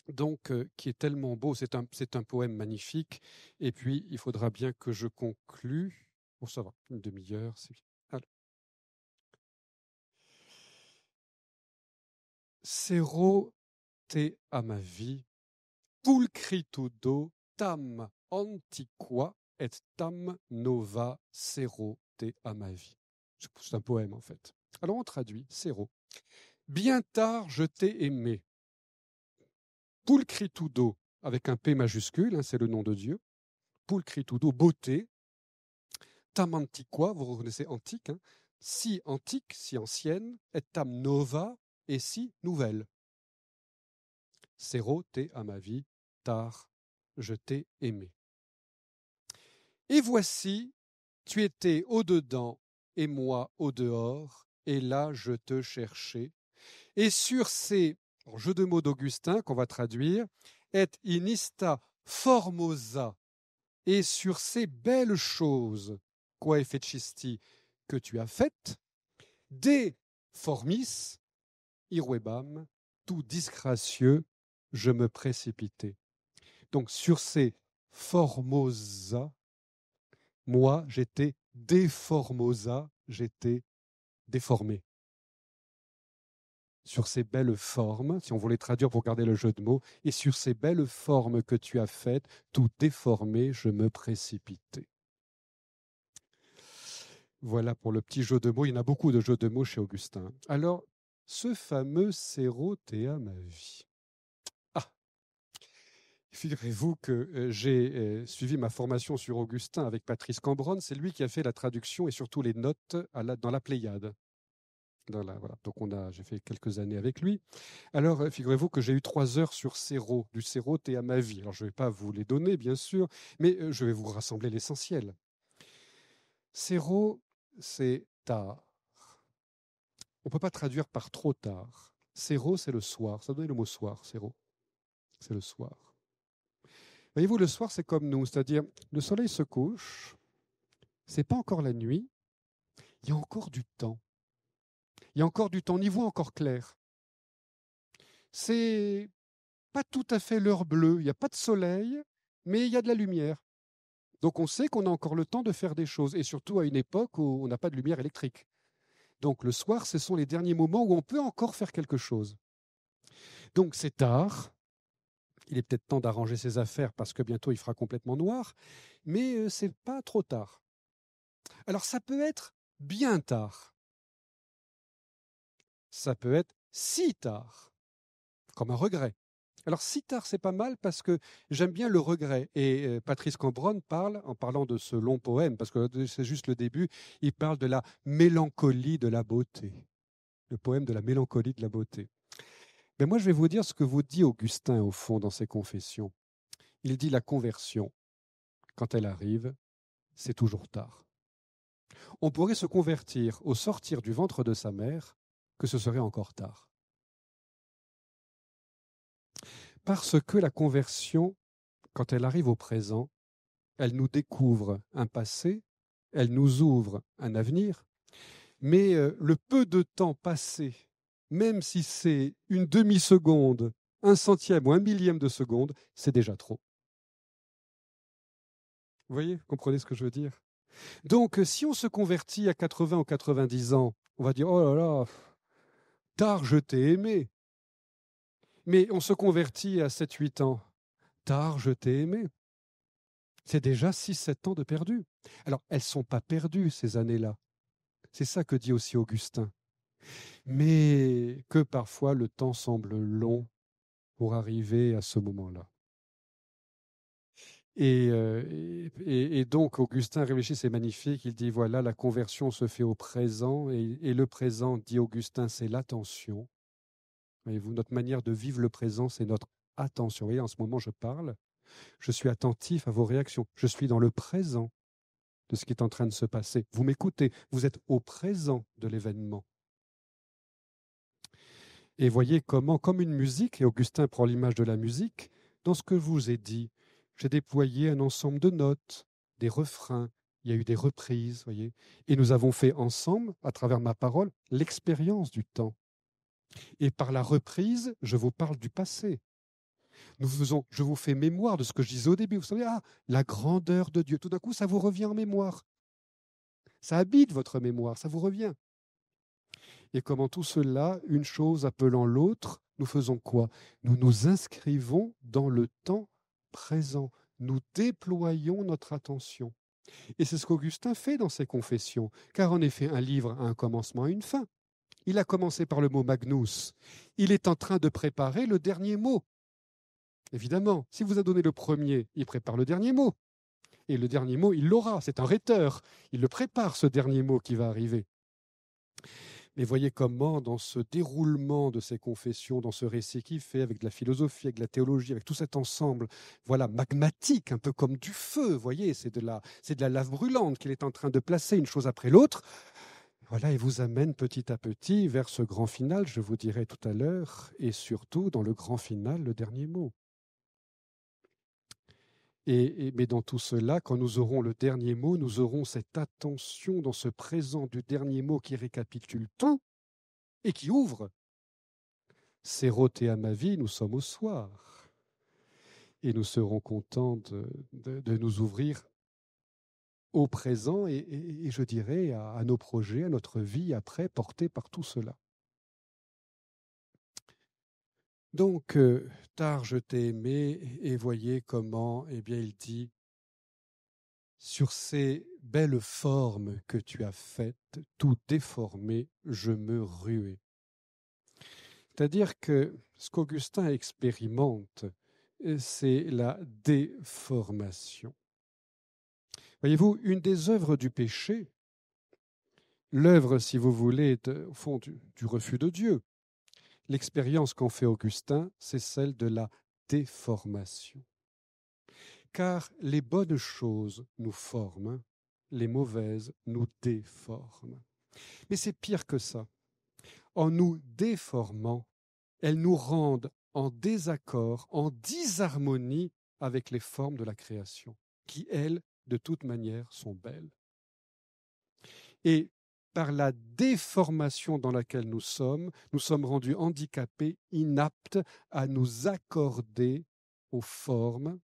donc qui est tellement beau. C'est un poème magnifique. Et puis, il faudra bien que je conclue. Bon, ça va, une demi-heure. Alors. Sero te amavi, pulchritudo tam antiqua et tam nova sero te amavi. C'est un poème en fait. Alors on traduit, Sero. Bien tard je t'ai aimé. Pulchritudo, avec un P majuscule, hein, c'est le nom de Dieu. Pulchritudo, beauté. Tam antiqua, vous reconnaissez antique, hein, si antique, si ancienne, et tam nova, et si nouvelle. Sero te amavi, tard je t'ai aimé. Et voici, tu étais au-dedans et moi au-dehors, et là je te cherchais. Et sur ces jeux de mots d'Augustin qu'on va traduire, et inista formosa, et sur ces belles choses, quae fecisti, que tu as faites, de formis, irrebam, tout disgracieux, je me précipitais. Donc sur ces formosa, moi j'étais déformosa, j'étais déformé. Sur ces belles formes, si on voulait traduire pour garder le jeu de mots, et sur ces belles formes que tu as faites, tout déformé, je me précipitais. Voilà pour le petit jeu de mots. Il y en a beaucoup de jeux de mots chez Augustin. Alors, ce fameux Sero te amavi. Ah, figurez-vous que j'ai suivi ma formation sur Augustin avec Patrice Cambronne. C'est lui qui a fait la traduction et surtout les notes dans la Pléiade. Voilà. Donc j'ai fait quelques années avec lui. Alors, figurez-vous que j'ai eu 3 heures sur Sero, du Sero te amavi. Alors, je ne vais pas vous les donner, bien sûr, mais je vais vous rassembler l'essentiel. Sero, c'est tard. On ne peut pas traduire par trop tard. Sero, c'est le soir. Ça donne le mot soir, Sero. C'est le soir. Voyez-vous, le soir, c'est comme nous, c'est-à-dire le soleil se couche, c'est pas encore la nuit, il y a encore du temps. Il y a encore du temps, on y voit encore clair. C'est pas tout à fait l'heure bleue, il n'y a pas de soleil, mais il y a de la lumière. Donc on sait qu'on a encore le temps de faire des choses, et surtout à une époque où on n'a pas de lumière électrique. Donc le soir, ce sont les derniers moments où on peut encore faire quelque chose. Donc c'est tard, il est peut-être temps d'arranger ses affaires parce que bientôt il fera complètement noir, mais c'est pas trop tard. Alors ça peut être bien tard, ça peut être si tard, comme un regret. Alors si tard, c'est pas mal parce que j'aime bien le regret. Et Patrice Cambronne parle, en parlant de ce long poème, parce que c'est juste le début, il parle de la mélancolie de la beauté. Le poème de la mélancolie de la beauté. Mais moi, je vais vous dire ce que vous dit Augustin, au fond, dans ses confessions. Il dit la conversion, quand elle arrive, c'est toujours tard. On pourrait se convertir au sortir du ventre de sa mère, que ce serait encore tard. Parce que la conversion, quand elle arrive au présent, elle nous découvre un passé, elle nous ouvre un avenir, mais le peu de temps passé, même si c'est une demi-seconde, un centième ou un millième de seconde, c'est déjà trop. Vous voyez, vous comprenez ce que je veux dire? Donc, si on se convertit à 80 ou 90 ans, on va dire, oh là là, tard je t'ai aimé. Mais on se convertit à 7-8 ans, tard je t'ai aimé. C'est déjà 6-7 ans de perdu. Alors, elles ne sont pas perdues, ces années-là. C'est ça que dit aussi Augustin. Mais que parfois le temps semble long pour arriver à ce moment-là. Et donc, Augustin réfléchit, c'est magnifique. Il dit, voilà, la conversion se fait au présent. Et le présent, dit Augustin, c'est l'attention. Voyez-vous, notre manière de vivre le présent, c'est notre attention. Vous voyez, en ce moment, je parle, je suis attentif à vos réactions. Je suis dans le présent de ce qui est en train de se passer. Vous m'écoutez, vous êtes au présent de l'événement. Et voyez comment, comme une musique, et Augustin prend l'image de la musique, dans ce que je vous ai dit, j'ai déployé un ensemble de notes, des refrains, il y a eu des reprises, voyez, et nous avons fait ensemble, à travers ma parole, l'expérience du temps. Et par la reprise, je vous parle du passé. Je vous fais mémoire de ce que je disais au début. Vous savez, la grandeur de Dieu. Tout d'un coup, ça vous revient en mémoire. Ça habite votre mémoire, ça vous revient. Et comment tout cela, une chose appelant l'autre, nous faisons quoi? Nous nous inscrivons dans le temps présent. Nous déployons notre attention. Et c'est ce qu'Augustin fait dans ses confessions, car en effet, un livre a un commencement et une fin. Il a commencé par le mot magnus. Il est en train de préparer le dernier mot. Évidemment, si vous a donné le premier, il prépare le dernier mot. Et le dernier mot, il l'aura. C'est un rhéteur. Il le prépare, ce dernier mot qui va arriver. Mais voyez comment, dans ce déroulement de ces confessions, dans ce récit qu'il fait avec de la philosophie, avec de la théologie, avec tout cet ensemble, voilà, magmatique, un peu comme du feu, voyez, c'est de la lave brûlante qu'il est en train de placer une chose après l'autre. Voilà, il vous amène petit à petit vers ce grand final, je vous dirai tout à l'heure, et surtout dans le grand final, le dernier mot. Mais dans tout cela, quand nous aurons le dernier mot, nous aurons cette attention dans ce présent du dernier mot qui récapitule tout et qui ouvre. Séroté à ma vie, nous sommes au soir. Et nous serons contents de nous ouvrir au présent et je dirais à nos projets, à notre vie après, portés par tout cela. Donc, tard je t'ai aimé et voyez comment, eh bien, il dit, sur ces belles formes que tu as faites, tout déformées, je me ruais. C'est-à-dire que ce qu'Augustin expérimente, c'est la déformation. Voyez-vous, une des œuvres du péché, l'œuvre, si vous voulez, au fond du refus de Dieu, l'expérience qu'en fait Augustin, c'est celle de la déformation. Car les bonnes choses nous forment, les mauvaises nous déforment. Mais c'est pire que ça. En nous déformant, elles nous rendent en désaccord, en disharmonie avec les formes de la création, qui, elles, de toute manière, sont belles. Et par la déformation dans laquelle nous sommes rendus handicapés, inaptes à nous accorder aux formes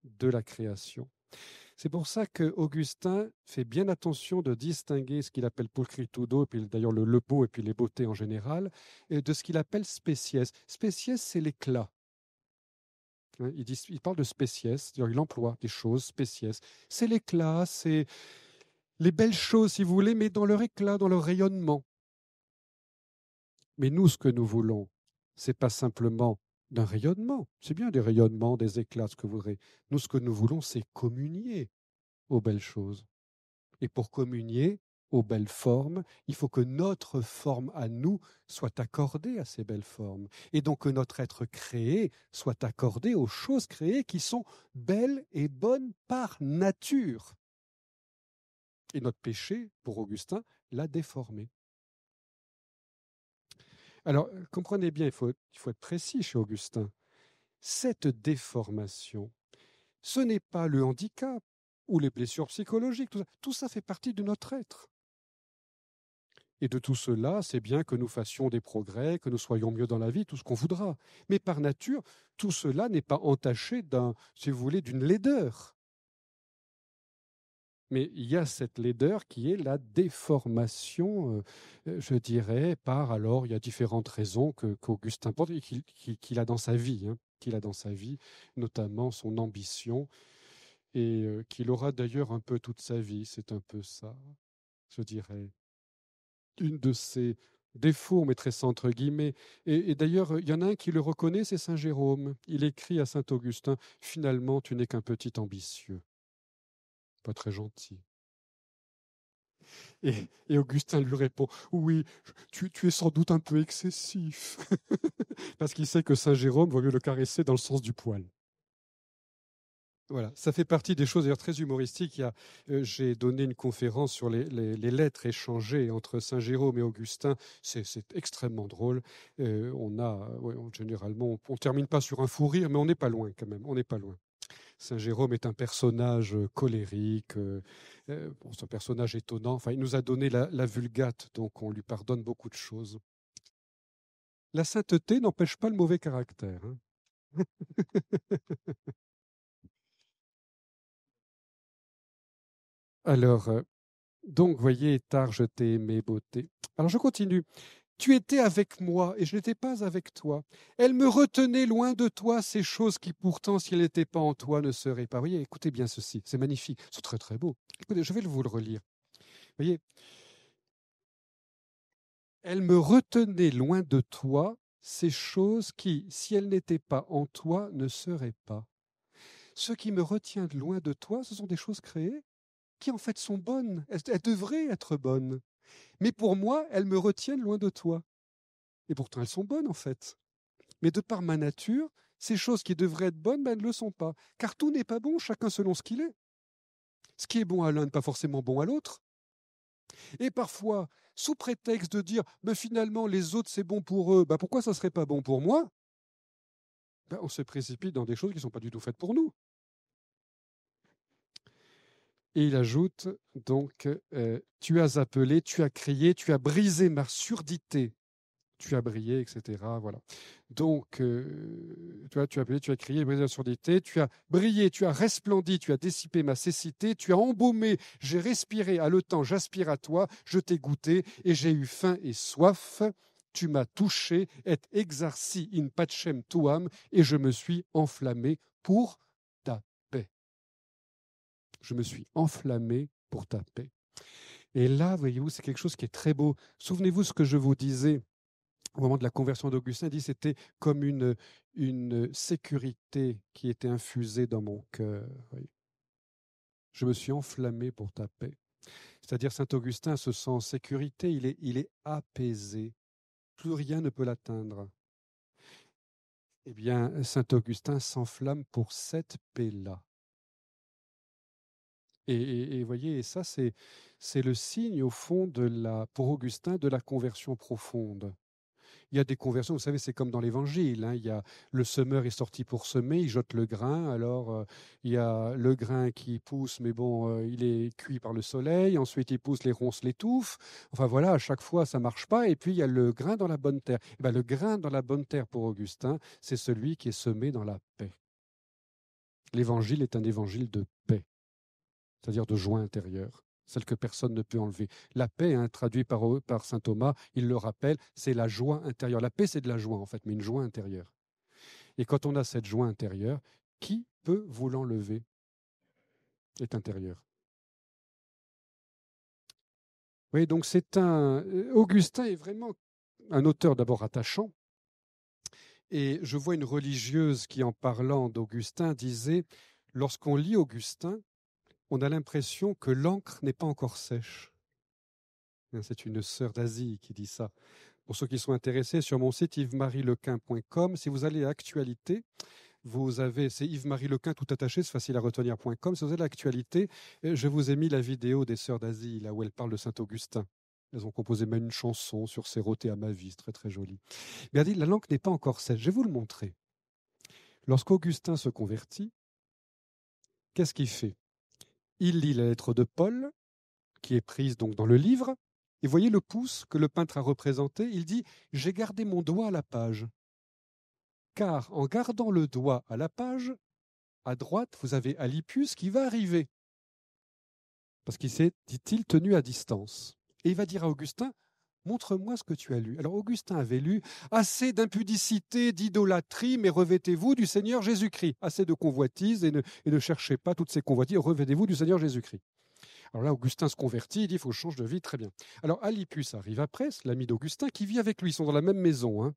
de la création. C'est pour ça que Augustin fait bien attention de distinguer ce qu'il appelle pulchritudo, et puis d'ailleurs le beau et puis les beautés en général, et de ce qu'il appelle spécies. Spécies, c'est l'éclat. Il parle de spécies, il emploie des choses spécies. C'est l'éclat, c'est les belles choses, si vous voulez, mais dans leur éclat, dans leur rayonnement. Mais nous, ce que nous voulons, c'est pas simplement d'un rayonnement. C'est bien des rayonnements, des éclats, ce que vous voudrez. Nous, ce que nous voulons, c'est communier aux belles choses. Et pour communier aux belles formes, il faut que notre forme à nous soit accordée à ces belles formes. Et donc que notre être créé soit accordé aux choses créées qui sont belles et bonnes par nature. Et notre péché, pour Augustin, l'a déformé. Alors, comprenez bien, il faut être précis chez Augustin. Cette déformation, ce n'est pas le handicap ou les blessures psychologiques. Tout ça fait partie de notre être. Et de tout cela, c'est bien que nous fassions des progrès, que nous soyons mieux dans la vie, tout ce qu'on voudra. Mais par nature, tout cela n'est pas entaché si vous voulez, d'une laideur. Mais il y a cette laideur qui est la déformation, je dirais, alors il y a différentes raisons qu'Augustin porte et qu'il a dans sa vie, qu'il a dans sa vie, notamment son ambition, et qu'il aura d'ailleurs un peu toute sa vie, c'est un peu ça, je dirais. Une de ses Défaut, on mettrait ça entre guillemets. Et d'ailleurs, il y en a un qui le reconnaît, c'est saint Jérôme. Il écrit à saint Augustin, « Finalement, tu n'es qu'un petit ambitieux. » Pas très gentil. Et Augustin lui répond, « Oui, tu es sans doute un peu excessif. » Parce qu'il sait que saint Jérôme vaut mieux le caresser dans le sens du poil. Voilà, ça fait partie des choses d'ailleurs très humoristiques. J'ai donné une conférence sur les lettres échangées entre Saint Jérôme et Augustin. C'est extrêmement drôle. Généralement, on ne termine pas sur un fou rire, mais on n'est pas loin quand même. On n'est pas loin. Saint Jérôme est un personnage colérique, c'est un personnage étonnant. Enfin, il nous a donné la Vulgate, donc on lui pardonne beaucoup de choses. La sainteté n'empêche pas le mauvais caractère. Hein. Alors, donc, voyez, tard je t'ai aimé, beauté. Alors, je continue. Tu étais avec moi et je n'étais pas avec toi. Elle me retenait loin de toi ces choses qui pourtant, si elles n'étaient pas en toi, ne seraient pas. Voyez, écoutez bien ceci, c'est magnifique, c'est très très beau. Écoutez, je vais vous le relire. Voyez, elle me retenait loin de toi ces choses qui, si elles n'étaient pas en toi, ne seraient pas. Ce qui me retient loin de toi, ce sont des choses créées qui en fait sont bonnes. Elles devraient être bonnes. Mais pour moi, elles me retiennent loin de toi. Et pourtant, elles sont bonnes en fait. Mais de par ma nature, ces choses qui devraient être bonnes, elles ne le sont pas. Car tout n'est pas bon, chacun selon ce qu'il est. Ce qui est bon à l'un n'est pas forcément bon à l'autre. Et parfois, sous prétexte de dire mais finalement les autres c'est bon pour eux, pourquoi ça ne serait pas bon pour moi, on se précipite dans des choses qui ne sont pas du tout faites pour nous. Et il ajoute donc tu as appelé, tu as crié, tu as brisé ma surdité. Tu as brillé, etc. Voilà. Donc, tu as appelé, tu as crié, brisé la surdité, tu as brillé, tu as resplendi, tu as dissipé ma cécité, tu as embaumé, j'ai respiré, haletant, j'aspire à toi, je t'ai goûté et j'ai eu faim et soif. Tu m'as touché, et exarci in pacem tuam, et je me suis enflammé pour ta paix. Je me suis enflammé pour ta paix. Et là, voyez-vous, c'est quelque chose qui est très beau. Souvenez-vous ce que je vous disais au moment de la conversion d'Augustin, il dit que c'était comme une sécurité qui était infusée dans mon cœur. Oui. Je me suis enflammé pour ta paix. C'est-à-dire, saint Augustin se sent en sécurité, il est apaisé. Plus rien ne peut l'atteindre. Eh bien, saint Augustin s'enflamme pour cette paix-là. Et voyez, ça, c'est le signe, au fond, pour Augustin, de la conversion profonde. Il y a des conversions, vous savez, c'est comme dans l'Évangile. Il y a le semeur est sorti pour semer, il jette le grain. Alors, il y a le grain qui pousse, mais bon, il est cuit par le soleil. Ensuite, il pousse, les ronces l'étouffent. Enfin voilà, à chaque fois, ça marche pas. Et puis, il y a le grain dans la bonne terre. Le grain dans la bonne terre pour Augustin, c'est celui qui est semé dans la paix. L'Évangile est un évangile de paix, c'est-à-dire de joie intérieure, celle que personne ne peut enlever. La paix, traduit par saint Thomas, il le rappelle, c'est la joie intérieure. La paix, c'est de la joie, en fait, mais une joie intérieure. Et quand on a cette joie intérieure, qui peut vous l'enlever? Est intérieure. Oui, donc Augustin est vraiment un auteur d'abord attachant. Et je vois une religieuse qui, en parlant d'Augustin, disait, lorsqu'on lit Augustin, on a l'impression que l'encre n'est pas encore sèche. C'est une sœur d'Asie qui dit ça. Pour ceux qui sont intéressés, sur mon site yvesmarielequin.com, si vous allez à Actualité, c'est Yves-Marie Lequin tout attaché, c'est facile à retenir.com. Si vous avez l'actualité, je vous ai mis la vidéo des sœurs d'Asie, là où elles parlent de Saint-Augustin. Elles ont composé même une chanson sur Séroté à ma vie, c'est très très joli. Mais elle dit, la langue n'est pas encore sèche. Je vais vous le montrer. Lorsqu'Augustin se convertit, qu'est-ce qu'il fait? Il lit la lettre de Paul, qui est prise donc dans le livre, et voyez le pouce que le peintre a représenté, il dit « J'ai gardé mon doigt à la page ». Car en gardant le doigt à la page, à droite, vous avez Alypius qui va arriver. Parce qu'il s'est, dit-il, tenu à distance. Et il va dire à Augustin, montre-moi ce que tu as lu. Alors Augustin avait lu, assez d'impudicité, d'idolâtrie, mais revêtez-vous du Seigneur Jésus-Christ. Assez de convoitises et ne cherchez pas toutes ces convoitises, revêtez-vous du Seigneur Jésus-Christ. Alors là, Augustin se convertit, il dit, il faut que je change de vie, très bien. Alors Alypius arrive après, c'est l'ami d'Augustin, qui vit avec lui, ils sont dans la même maison. Hein.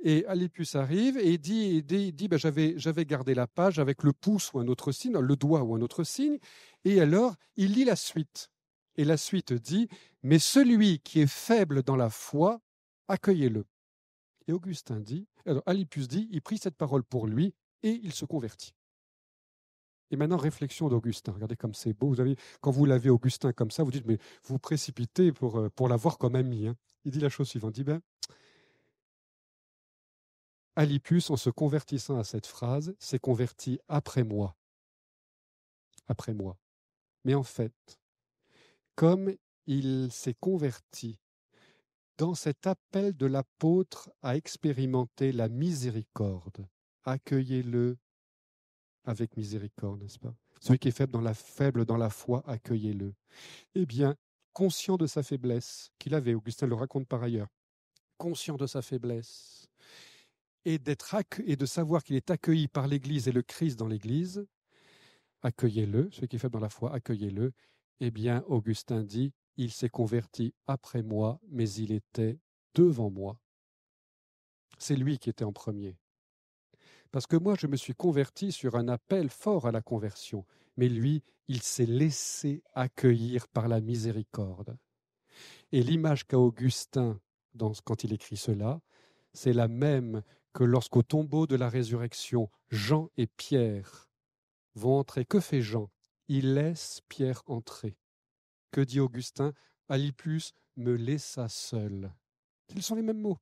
Et Alypius arrive et dit ben, j'avais gardé la page avec le pouce ou un autre signe, le doigt ou un autre signe. Et alors, il lit la suite. Et la suite dit, mais celui qui est faible dans la foi, accueillez-le. Et Augustin dit, alors Alypius dit, il prit cette parole pour lui et il se convertit. Et maintenant, réflexion d'Augustin. Regardez comme c'est beau. Vous avez, quand vous l'avez Augustin comme ça, vous dites, mais vous précipitez pour l'avoir comme ami. Hein. Il dit la chose suivante. Il dit, ben, Alypius, en se convertissant à cette phrase, s'est converti après moi. Après moi. Mais en fait, comme il s'est converti dans cet appel de l'apôtre à expérimenter la miséricorde, accueillez-le avec miséricorde, n'est-ce pas? Celui qui est faible dans la foi, accueillez-le. Eh bien, conscient de sa faiblesse qu'il avait, Augustin le raconte par ailleurs, conscient de sa faiblesse, et de savoir qu'il est accueilli par l'Église et le Christ dans l'Église, accueillez-le, celui qui est faible dans la foi, accueillez-le. Eh bien, Augustin dit, il s'est converti après moi, mais il était devant moi. C'est lui qui était en premier. Parce que moi, je me suis converti sur un appel fort à la conversion, mais lui, il s'est laissé accueillir par la miséricorde. Et l'image qu'a Augustin quand il écrit cela, c'est la même que lorsqu'au tombeau de la résurrection, Jean et Pierre vont entrer. Que fait Jean? Il laisse Pierre entrer. Que dit Augustin? Alypius me laissa seul. Ce sont les mêmes mots.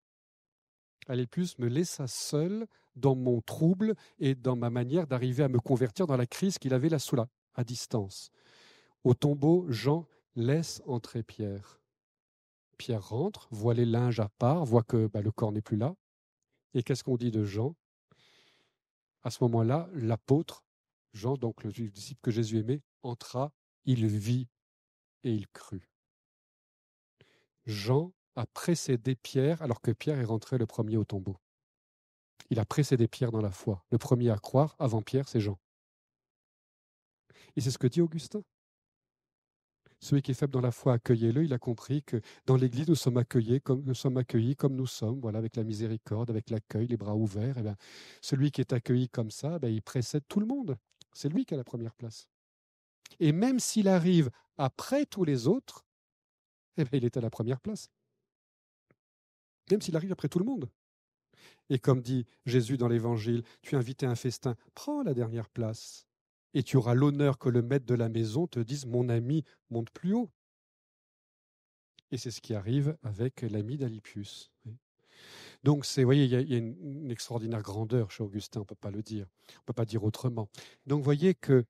Alypius me laissa seul dans mon trouble et dans ma manière d'arriver à me convertir dans la crise qu'il avait là sous là, à distance. Au tombeau, Jean laisse entrer Pierre. Pierre rentre, voit les linges à part, voit que le corps n'est plus là. Et qu'est-ce qu'on dit de Jean? À ce moment-là, l'apôtre, Jean, donc le disciple que Jésus aimait, entra, il vit et il crut. Jean a précédé Pierre alors que Pierre est rentré le premier au tombeau. Il a précédé Pierre dans la foi. Le premier à croire, avant Pierre, c'est Jean. Et c'est ce que dit Augustin. Celui qui est faible dans la foi, accueillez-le. Il a compris que dans l'Église, nous sommes accueillis comme nous sommes, voilà, avec la miséricorde, avec l'accueil, les bras ouverts. Et bien, celui qui est accueilli comme ça, il précède tout le monde. C'est lui qui a la première place. Et même s'il arrive après tous les autres, il est à la première place. Même s'il arrive après tout le monde. Et comme dit Jésus dans l'Évangile, tu es invité à un festin, prends la dernière place. Et tu auras l'honneur que le maître de la maison te dise, mon ami, monte plus haut. Et c'est ce qui arrive avec l'ami d'Alypius. Donc, vous voyez, il y a une extraordinaire grandeur chez Augustin, on ne peut pas le dire. On ne peut pas dire autrement. Donc, vous voyez que,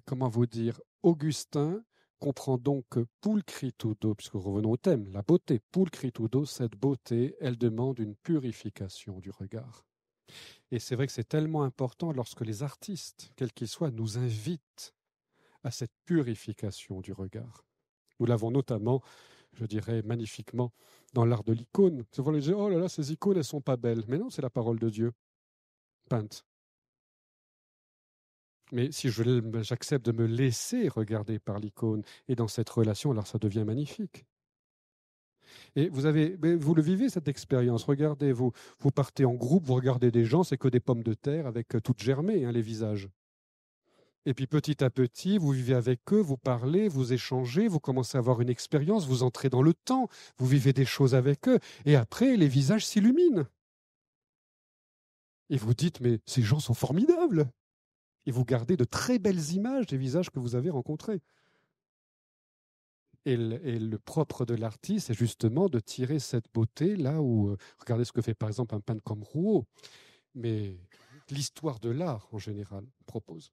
comment vous dire, Augustin comprend donc que pulcritudo, puisque revenons au thème, la beauté, pulcritudo, cette beauté, elle demande une purification du regard. Et c'est vrai que c'est tellement important lorsque les artistes, quels qu'ils soient, nous invitent à cette purification du regard. Nous l'avons notamment, je dirais, magnifiquement dans l'art de l'icône. Souvent les gens, oh là là, ces icônes, elles sont pas belles. Mais non, c'est la parole de Dieu, peinte. Mais si j'accepte de me laisser regarder par l'icône et dans cette relation, alors ça devient magnifique. Et vous le vivez cette expérience. Regardez, vous partez en groupe, vous regardez des gens, c'est que des pommes de terre avec toutes germées, les visages. Et puis petit à petit, vous vivez avec eux, vous parlez, vous échangez, vous commencez à avoir une expérience, vous entrez dans le temps, vous vivez des choses avec eux, et après, les visages s'illuminent. Et vous dites, mais ces gens sont formidables. Et vous gardez de très belles images des visages que vous avez rencontrés. Et le propre de l'artiste, c'est justement de tirer cette beauté là où, regardez ce que fait par exemple un peintre comme Rouault, mais l'histoire de l'art en général propose.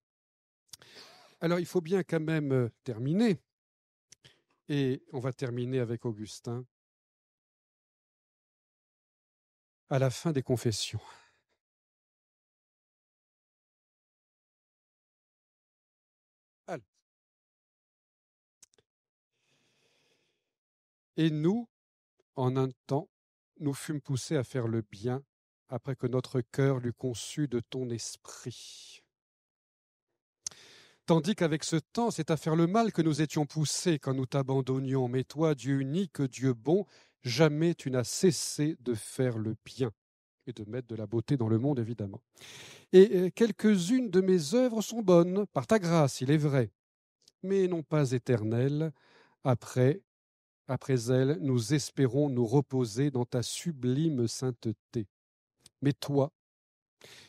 Alors il faut bien quand même terminer, et on va terminer avec Augustin à la fin des Confessions. Alors, et nous, en un temps, nous fûmes poussés à faire le bien, après que notre cœur l'eût conçu de ton esprit. Tandis qu'avec ce temps, c'est à faire le mal que nous étions poussés quand nous t'abandonnions. Mais toi, Dieu unique, Dieu bon, jamais tu n'as cessé de faire le bien et de mettre de la beauté dans le monde, évidemment. Et quelques-unes de mes œuvres sont bonnes, par ta grâce, il est vrai, mais non pas éternelles. Après elles, nous espérons nous reposer dans ta sublime sainteté. Mais toi,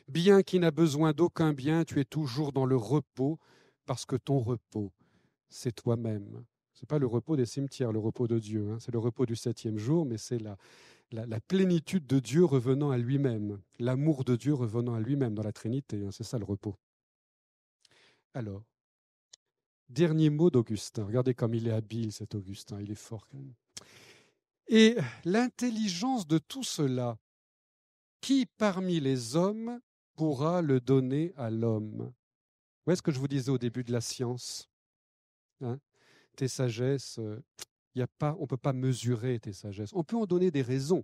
bien qui n'a besoin d'aucun bien, tu es toujours dans le repos, parce que ton repos, c'est toi-même. Ce n'est pas le repos des cimetières, le repos de Dieu. C'est le repos du 7e jour, mais c'est la plénitude de Dieu revenant à lui-même, l'amour de Dieu revenant à lui-même dans la Trinité. C'est ça le repos. Alors, dernier mot d'Augustin. Regardez comme il est habile, cet Augustin. Il est fort quand même. Et l'intelligence de tout cela, qui parmi les hommes pourra le donner à l'homme? Vous voyez ce que je vous disais au début de la science, tes sagesses, on ne peut pas mesurer tes sagesses. On peut en donner des raisons,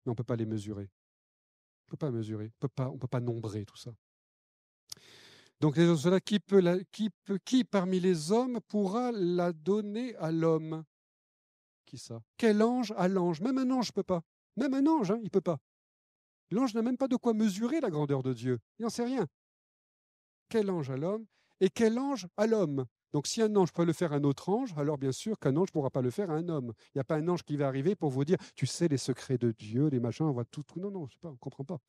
mais on ne peut pas les mesurer. On ne peut pas mesurer, on ne peut pas nombrer tout ça. Donc, cela, qui parmi les hommes pourra la donner à l'homme? Qui ça? Quel ange à l'ange? Même un ange ne peut pas. Même un ange, il ne peut pas. L'ange n'a même pas de quoi mesurer la grandeur de Dieu. Il n'en sait rien. Quel ange à l'homme et quel ange à l'homme? Donc si un ange peut le faire à un autre ange, alors bien sûr qu'un ange ne pourra pas le faire à un homme. Il n'y a pas un ange qui va arriver pour vous dire, tu sais les secrets de Dieu, les machins, on va tout. Non, je sais pas, on ne comprend pas.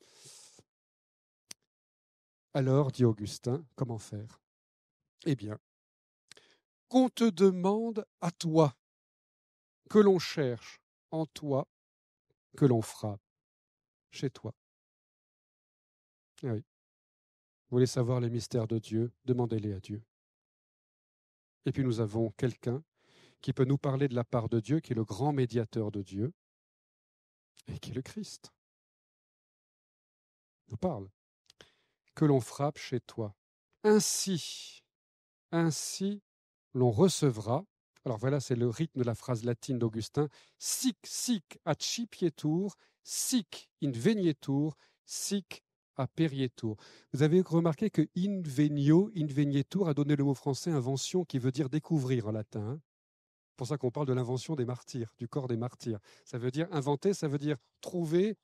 Alors, dit Augustin, comment faire? Eh bien, qu'on te demande à toi, que l'on cherche en toi, que l'on frappe chez toi. Ah oui. Vous voulez savoir les mystères de Dieu? Demandez-les à Dieu. Et puis nous avons quelqu'un qui peut nous parler de la part de Dieu, qui est le grand médiateur de Dieu, et qui est le Christ. Il nous parle. Que l'on frappe chez toi. Ainsi, l'on recevra. Alors voilà, c'est le rythme de la phrase latine d'Augustin. Sic accipietur, sic invenietur, sic aperietur. Vous avez remarqué que invenietur a donné le mot français invention qui veut dire découvrir en latin. C'est pour ça qu'on parle de l'invention des martyrs, du corps des martyrs. Ça veut dire inventer, ça veut dire trouver,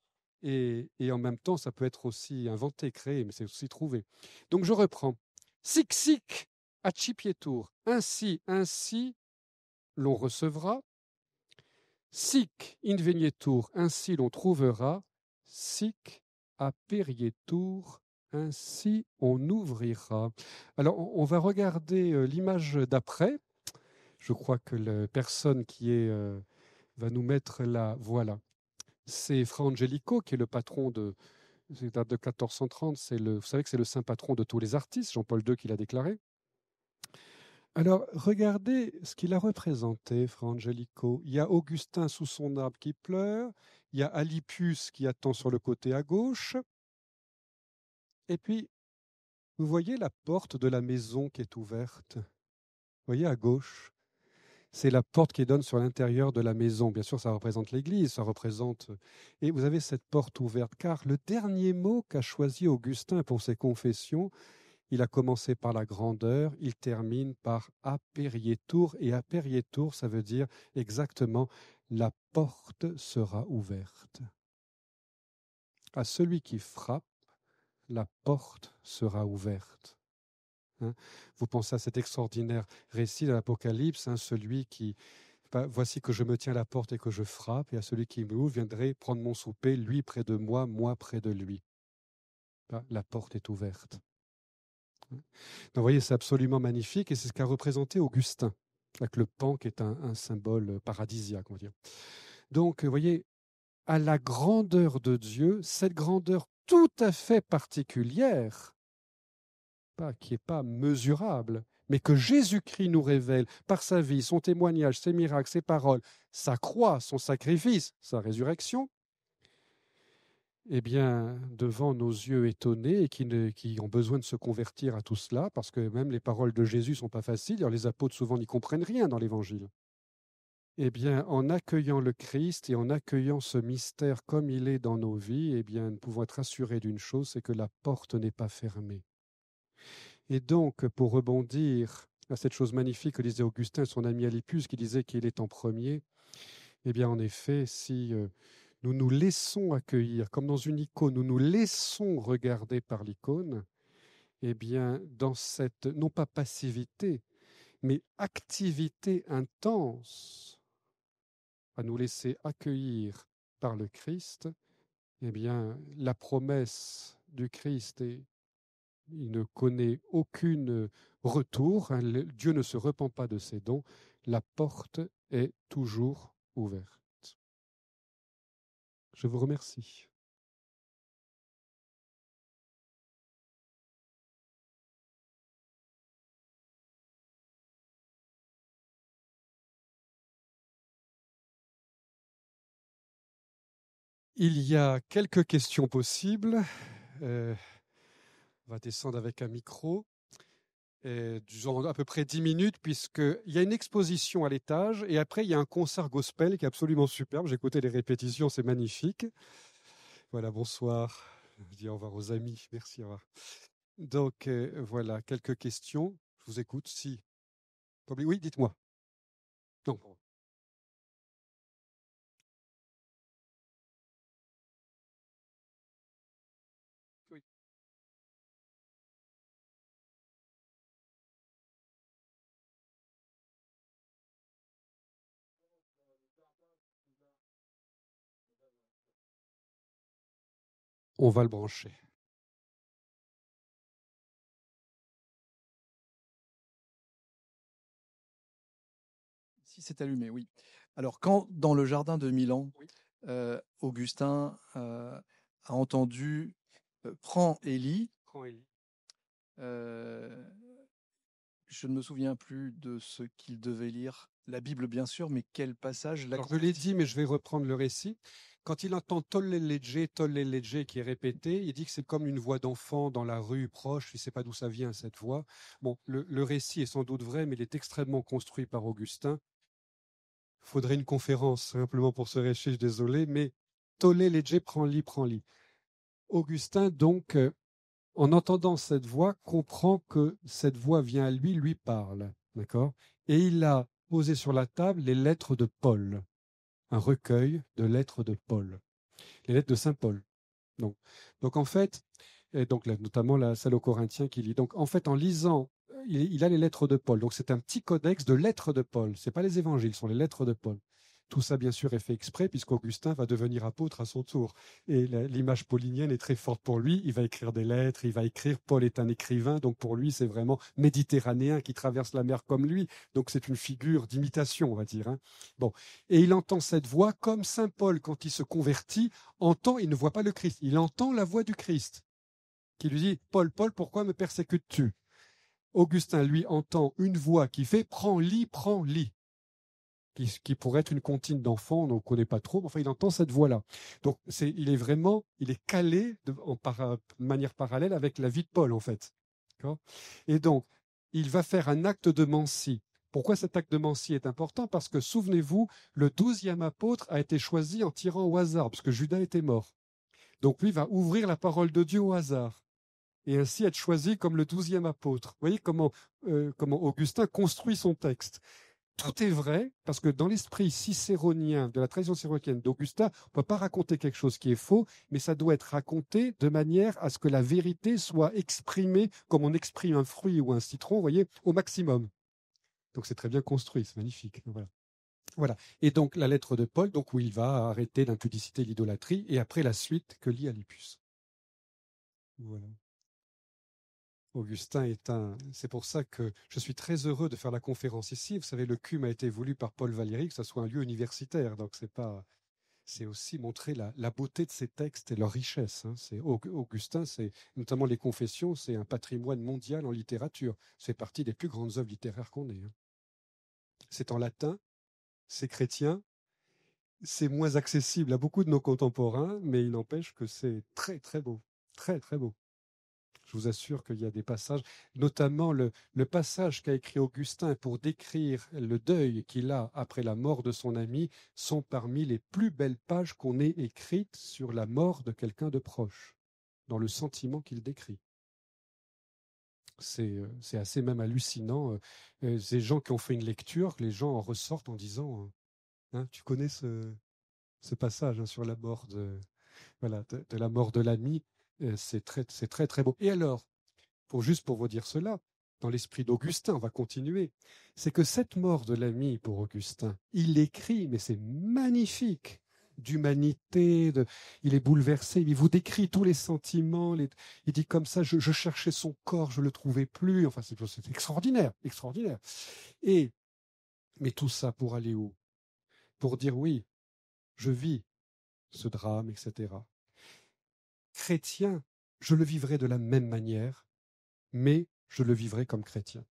et en même temps, ça peut être aussi inventé, créé, mais c'est aussi trouver. Donc je reprends. Sic accipietur. Ainsi, l'on recevra. Sic invenietur. Ainsi, l'on trouvera. Sic aperietur. Ainsi, on ouvrira. Alors, on va regarder l'image d'après. Je crois que la personne qui va nous mettre là, voilà. C'est Fra Angelico qui est le patron c'est date de 1430. Vous savez que c'est le saint patron de tous les artistes, Jean-Paul II qui l'a déclaré. Alors, regardez ce qu'il a représenté, Fra Angelico. Il y a Augustin sous son arbre qui pleure, il y a Alypius qui attend sur le côté à gauche, et puis, vous voyez la porte de la maison qui est ouverte. Vous voyez à gauche? C'est la porte qui donne sur l'intérieur de la maison. Bien sûr, ça représente l'Église, ça représente... Et vous avez cette porte ouverte, car le dernier mot qu'a choisi Augustin pour ses confessions, il a commencé par la grandeur, il termine par aperietur, et aperietur, ça veut dire exactement la porte sera ouverte. À celui qui frappe, la porte sera ouverte. Vous pensez à cet extraordinaire récit de l'Apocalypse, celui qui, voici que je me tiens à la porte et que je frappe, et à celui qui m'ouvre viendrait prendre mon souper, lui près de moi, moi près de lui. La porte est ouverte. Donc, vous voyez, c'est absolument magnifique, et c'est ce qu'a représenté Augustin, avec le pan qui est un symbole paradisiaque, on va dire. Donc, vous voyez, à la grandeur de Dieu, cette grandeur tout à fait particulière, qui n'est pas mesurable, mais que Jésus-Christ nous révèle par sa vie, son témoignage, ses miracles, ses paroles, sa croix, son sacrifice, sa résurrection, eh bien, devant nos yeux étonnés et qui ont besoin de se convertir à tout cela, parce que même les paroles de Jésus ne sont pas faciles, alors les apôtres souvent n'y comprennent rien dans l'Évangile. Eh bien, en accueillant le Christ et en accueillant ce mystère comme il est dans nos vies, eh bien, nous pouvons être assurés d'une chose, c'est que la porte n'est pas fermée. Et donc, pour rebondir à cette chose magnifique que disait Augustin, son ami Alypius, qui disait qu'il est en premier, eh bien, en effet, si nous nous laissons accueillir, comme dans une icône, nous nous laissons regarder par l'icône, eh bien, dans cette, non pas passivité, mais activité intense, à nous laisser accueillir par le Christ, eh bien, la promesse du Christ, il ne connaît aucune retour, hein, Dieu ne se repent pas de ses dons, la porte est toujours ouverte. Je vous remercie. Il y a quelques questions possibles. On va descendre avec un micro. Durant à peu près 10 minutes, puisqu'il y a une exposition à l'étage et après il y a un concert gospel qui est absolument superbe. J'ai écouté les répétitions, c'est magnifique. Voilà, bonsoir. Je dis au revoir aux amis. Merci, au revoir. Donc voilà, quelques questions. Je vous écoute. Si. Oui, dites-moi. Non. Oui. On va le brancher. Si c'est allumé, oui. Alors, quand dans le jardin de Milan, Oui. Augustin a entendu Prends Élie, Prends Élie. je ne me souviens plus de ce qu'il devait lire, la Bible bien sûr, mais quel passage l'a Alors je l'ai converti? dit, mais je vais reprendre le récit. Quand il entend Tolle Legge qui est répété, il dit que c'est comme une voix d'enfant dans la rue proche. Il ne sait pas d'où ça vient cette voix. Bon, le récit est sans doute vrai, mais il est extrêmement construit par Augustin. Il faudrait une conférence simplement pour ce récit, je suis désolé, mais Tolle Legge, prends-lit, prends-lit. Augustin, donc, en entendant cette voix, comprend que cette voix vient à lui, lui parle. D'accord? Et il a posé sur la table les lettres de Paul, un recueil de lettres de Paul, les lettres de Saint Paul. Donc en fait, et donc notamment la salle aux Corinthiens qui lit. Donc en fait, en lisant, il a les lettres de Paul. Donc c'est un petit codex de lettres de Paul. C'est pas les évangiles, ce sont les lettres de Paul. Tout ça, bien sûr, est fait exprès, puisqu'Augustin va devenir apôtre à son tour. Et l'image paulinienne est très forte pour lui. Il va écrire des lettres, il va écrire. Paul est un écrivain, donc pour lui, c'est vraiment méditerranéen qui traverse la mer comme lui. Donc c'est une figure d'imitation, on va dire. Hein. Bon. Et il entend cette voix comme Saint Paul, quand il se convertit, entend, il ne voit pas le Christ, il entend la voix du Christ qui lui dit, Paul, Paul, pourquoi me persécutes-tu? Augustin, lui, entend une voix qui fait, prends lit, qui pourrait être une comptine d'enfant, on ne connaît pas trop, mais enfin, il entend cette voix-là. Donc, il est calé de manière parallèle avec la vie de Paul, en fait. Et donc, il va faire un acte de Mancie. Pourquoi cet acte de Mancie est important? Parce que, souvenez-vous, le 12e apôtre a été choisi en tirant au hasard, parce que Judas était mort. Donc, lui va ouvrir la parole de Dieu au hasard et ainsi être choisi comme le 12e apôtre. Vous voyez comment Augustin construit son texte. Tout est vrai, parce que dans l'esprit cicéronien, de la tradition cicéronienne d'Augustin, on ne peut pas raconter quelque chose qui est faux, mais ça doit être raconté de manière à ce que la vérité soit exprimée comme on exprime un fruit ou un citron, vous voyez, au maximum. Donc c'est très bien construit, c'est magnifique. Voilà. Et donc la lettre de Paul, donc où il va arrêter l'impudicité et l'idolâtrie, et après la suite que lit Alypius. Voilà. Augustin est c'est pour ça que je suis très heureux de faire la conférence ici. Vous savez, le CUM a été voulu par Paul Valéry, que ce soit un lieu universitaire. Donc, c'est aussi montrer la beauté de ces textes et leur richesse. Hein. Augustin, c'est notamment les Confessions, c'est un patrimoine mondial en littérature. C'est partie des plus grandes œuvres littéraires qu'on ait. Hein. C'est en latin, c'est chrétien, c'est moins accessible à beaucoup de nos contemporains, mais il n'empêche que c'est très, très beau. Très, très beau. Je vous assure qu'il y a des passages, notamment le passage qu'a écrit Augustin pour décrire le deuil qu'il a après la mort de son ami, sont parmi les plus belles pages qu'on ait écrites sur la mort de quelqu'un de proche, dans le sentiment qu'il décrit. C'est assez même hallucinant. Ces gens qui ont fait une lecture, les gens en ressortent en disant, tu connais ce passage sur la mort de la mort de l'ami, c'est très très beau. Et alors, juste pour vous dire cela, dans l'esprit d'Augustin, on va continuer, c'est que cette mort de l'ami pour Augustin, il écrit, mais c'est magnifique, d'humanité, il est bouleversé, il vous décrit tous les sentiments, il dit comme ça, je cherchais son corps, je ne le trouvais plus, enfin c'est extraordinaire, extraordinaire. Mais tout ça pour aller où? Pour dire oui, je vis ce drame, etc. Chrétien, je le vivrai de la même manière, mais je le vivrai comme chrétien.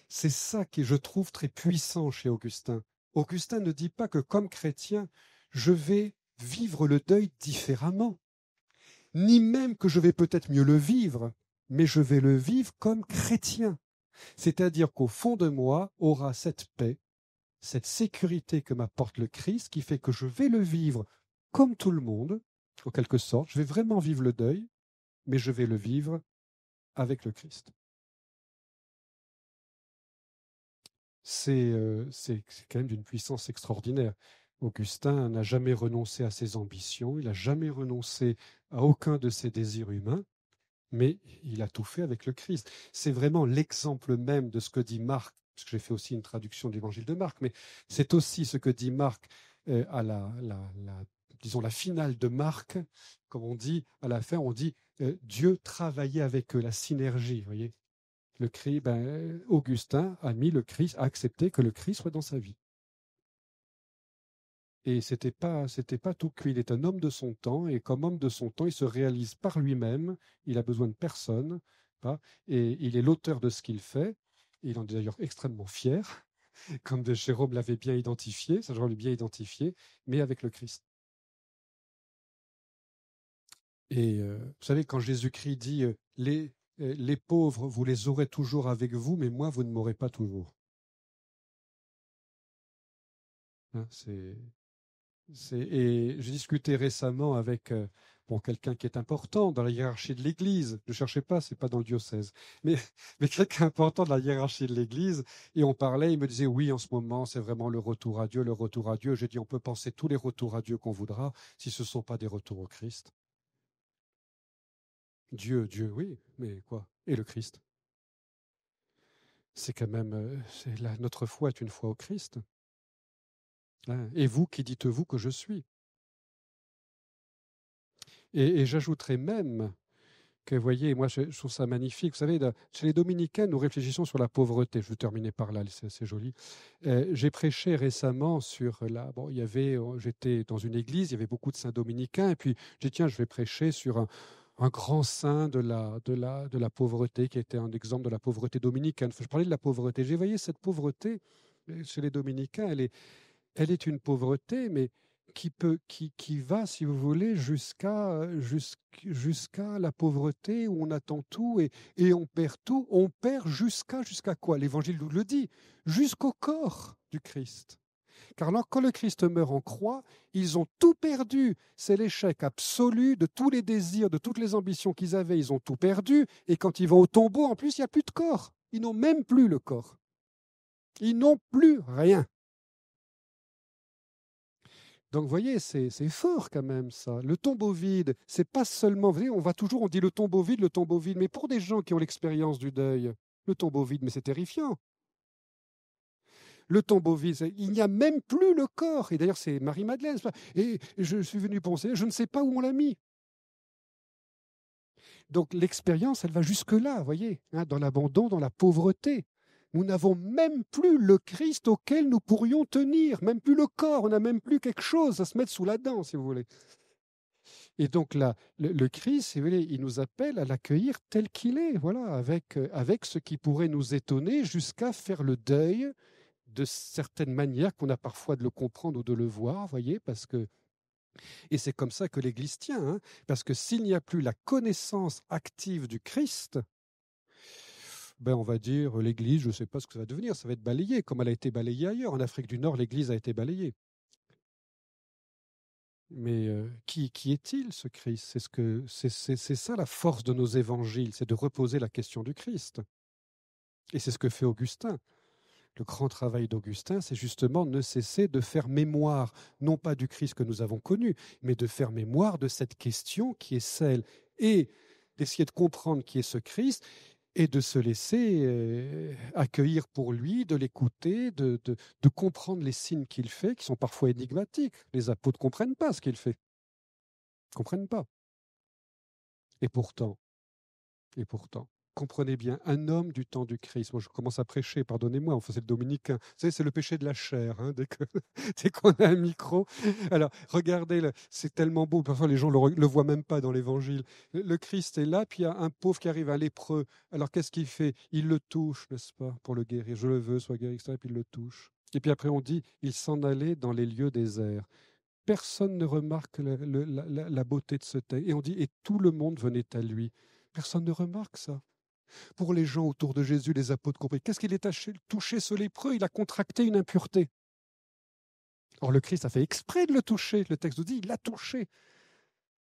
C'est ça qui, je trouve, très puissant chez Augustin. Augustin ne dit pas que comme chrétien, je vais vivre le deuil différemment, ni même que je vais peut-être mieux le vivre, mais je vais le vivre comme chrétien. C'est-à-dire qu'au fond de moi aura cette paix, cette sécurité que m'apporte le Christ, qui fait que je vais le vivre comme tout le monde, en quelque sorte. Je vais vraiment vivre le deuil, mais je vais le vivre avec le Christ. C'est quand même d'une puissance extraordinaire. Augustin n'a jamais renoncé à ses ambitions, il n'a jamais renoncé à aucun de ses désirs humains, mais il a tout fait avec le Christ. C'est vraiment l'exemple même de ce que dit Marc, parce que j'ai fait aussi une traduction de l'évangile de Marc, mais c'est aussi ce que dit Marc à disons la finale de Marc, comme on dit, à la fin, on dit Dieu travaillait avec eux, la synergie, vous voyez. Le Christ, Augustin a a accepté que le Christ soit dans sa vie. Et c'était pas tout cuit. Il est un homme de son temps, et comme homme de son temps, il se réalise par lui-même. Il a besoin de personne, et il est l'auteur de ce qu'il fait. Il en est d'ailleurs extrêmement fier, comme de Jérôme l'avait bien identifié, ça je l'ai bien identifié, mais avec le Christ. Et vous savez, quand Jésus-Christ dit les pauvres, vous les aurez toujours avec vous, mais moi, vous ne m'aurez pas toujours. Et j'ai discuté récemment avec quelqu'un qui est important dans la hiérarchie de l'Église. Ne cherchez pas, c'est pas dans le diocèse, mais, mais quelqu'un important de la hiérarchie de l'Église. Et on parlait, il me disait oui, en ce moment, c'est vraiment le retour à Dieu, le retour à Dieu. J'ai dit on peut penser tous les retours à Dieu qu'on voudra, si ce ne sont pas des retours au Christ. Dieu, oui, mais quoi? Et le Christ? C'est quand même, notre foi est une foi au Christ. Et vous, qui dites-vous que je suis? Et j'ajouterais même que, vous voyez, moi je trouve ça magnifique. Vous savez, chez les dominicains, nous réfléchissons sur la pauvreté. Je vais terminer par là, c'est joli. J'ai prêché récemment sur j'étais dans une église, il y avait beaucoup de saints dominicains, et puis j'ai dit, tiens, je vais prêcher sur un grand saint de la pauvreté, qui était un exemple de la pauvreté dominicaine. Je parlais de la pauvreté. J'ai voyé cette pauvreté chez les dominicains, elle est une pauvreté, mais qui va, si vous voulez, jusqu'à la pauvreté où on attend tout et on perd tout. On perd jusqu'à quoi? L'Évangile nous le dit, jusqu'au corps du Christ. Car alors, quand le Christ meurt en croix, ils ont tout perdu. C'est l'échec absolu de tous les désirs, de toutes les ambitions qu'ils avaient. Ils ont tout perdu. Et quand ils vont au tombeau, en plus, il n'y a plus de corps. Ils n'ont même plus le corps. Ils n'ont plus rien. Donc, vous voyez, c'est fort quand même, ça. Le tombeau vide, c'est pas seulement... Vous voyez, on dit le tombeau vide, mais pour des gens qui ont l'expérience du deuil, le tombeau vide, mais c'est terrifiant. Le tombeau vide, il n'y a même plus le corps. Et d'ailleurs, c'est Marie-Madeleine. Et je suis venu penser, je ne sais pas où on l'a mis. Donc, l'expérience, elle va jusque-là, vous voyez, dans l'abandon, dans la pauvreté. Nous n'avons même plus le Christ auquel nous pourrions tenir, même plus le corps, on n'a même plus quelque chose à se mettre sous la dent, si vous voulez. Et donc là, le Christ, si vous voulez, il nous appelle à l'accueillir tel qu'il est, voilà, avec ce qui pourrait nous étonner jusqu'à faire le deuil de certaines manières qu'on a parfois de le comprendre ou de le voir, voyez, et c'est comme ça que l'Église tient, parce que s'il n'y a plus la connaissance active du Christ, on va dire, l'Église, je ne sais pas ce que ça va devenir, ça va être balayé, comme elle a été balayée ailleurs. En Afrique du Nord, l'Église a été balayée. Mais qui est-il, ce Christ? C'est ça la force de nos évangiles, c'est de reposer la question du Christ. Et c'est ce que fait Augustin. Le grand travail d'Augustin, c'est justement ne cesser de faire mémoire, non pas du Christ que nous avons connu, mais de faire mémoire de cette question qui est celle, et d'essayer de comprendre qui est ce Christ, et de se laisser accueillir pour lui, de l'écouter, de comprendre les signes qu'il fait, qui sont parfois énigmatiques. Les apôtres ne comprennent pas ce qu'il fait. Ils ne comprennent pas. Et pourtant, comprenez bien, un homme du temps du Christ, moi je commence à prêcher, pardonnez-moi, enfin c'est le dominicain, vous savez, c'est le péché de la chair, hein, dès qu'on a un micro. Alors regardez, c'est tellement beau, parfois les gens ne le voient même pas dans l'évangile. Le Christ est là, puis il y a un pauvre qui arrive, un lépreux. Alors qu'est-ce qu'il fait? Il le touche, n'est-ce pas, pour le guérir. Je le veux, sois guéri, etc. Et puis il le touche. Et puis après on dit, il s'en allait dans les lieux déserts. Personne ne remarque la beauté de ce texte. Et on dit, et tout le monde venait à lui. Personne ne remarque ça. Pour les gens autour de Jésus, les apôtres compris, qu'est-ce qu'il est touché ce lépreux? Il a contracté une impureté. Or, le Christ a fait exprès de le toucher. Le texte nous dit, il l'a touché.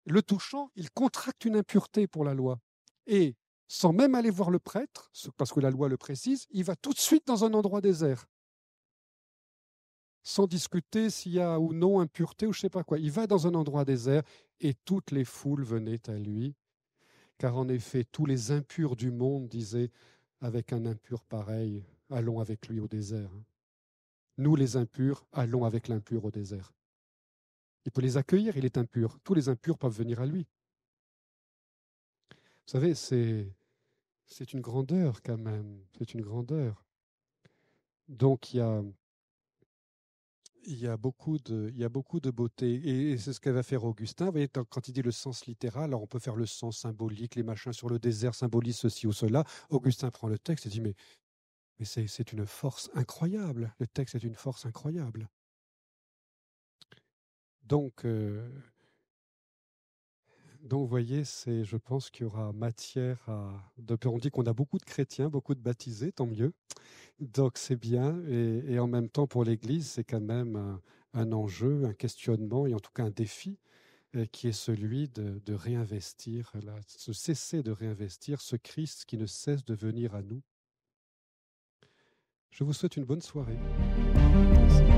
Le touchant, il contracte une impureté pour la loi. Et sans même aller voir le prêtre, parce que la loi le précise, il va tout de suite dans un endroit désert. Sans discuter s'il y a ou non impureté ou je ne sais pas quoi. Il va dans un endroit désert et toutes les foules venaient à lui. Car en effet, tous les impurs du monde disaient, avec un impur pareil, allons avec lui au désert. Nous, les impurs, allons avec l'impur au désert. Il peut les accueillir, il est impur. Tous les impurs peuvent venir à lui. Vous savez, c'est une grandeur quand même. C'est une grandeur. Donc il y a beaucoup de beauté. Et c'est ce qu'elle va faire Augustin. Vous voyez, quand il dit le sens littéral, alors on peut faire le sens symbolique, les machins sur le désert symbolisent ceci ou cela. Augustin prend le texte et dit, mais c'est une force incroyable. Le texte est une force incroyable. Donc vous voyez, je pense qu'il y aura matière à... On dit qu'on a beaucoup de chrétiens, beaucoup de baptisés, tant mieux. Donc c'est bien. Et en même temps, pour l'Église, c'est quand même un enjeu, un questionnement et en tout cas un défi qui est celui de réinvestir, de cesser de réinvestir ce Christ qui ne cesse de venir à nous. Je vous souhaite une bonne soirée. Merci.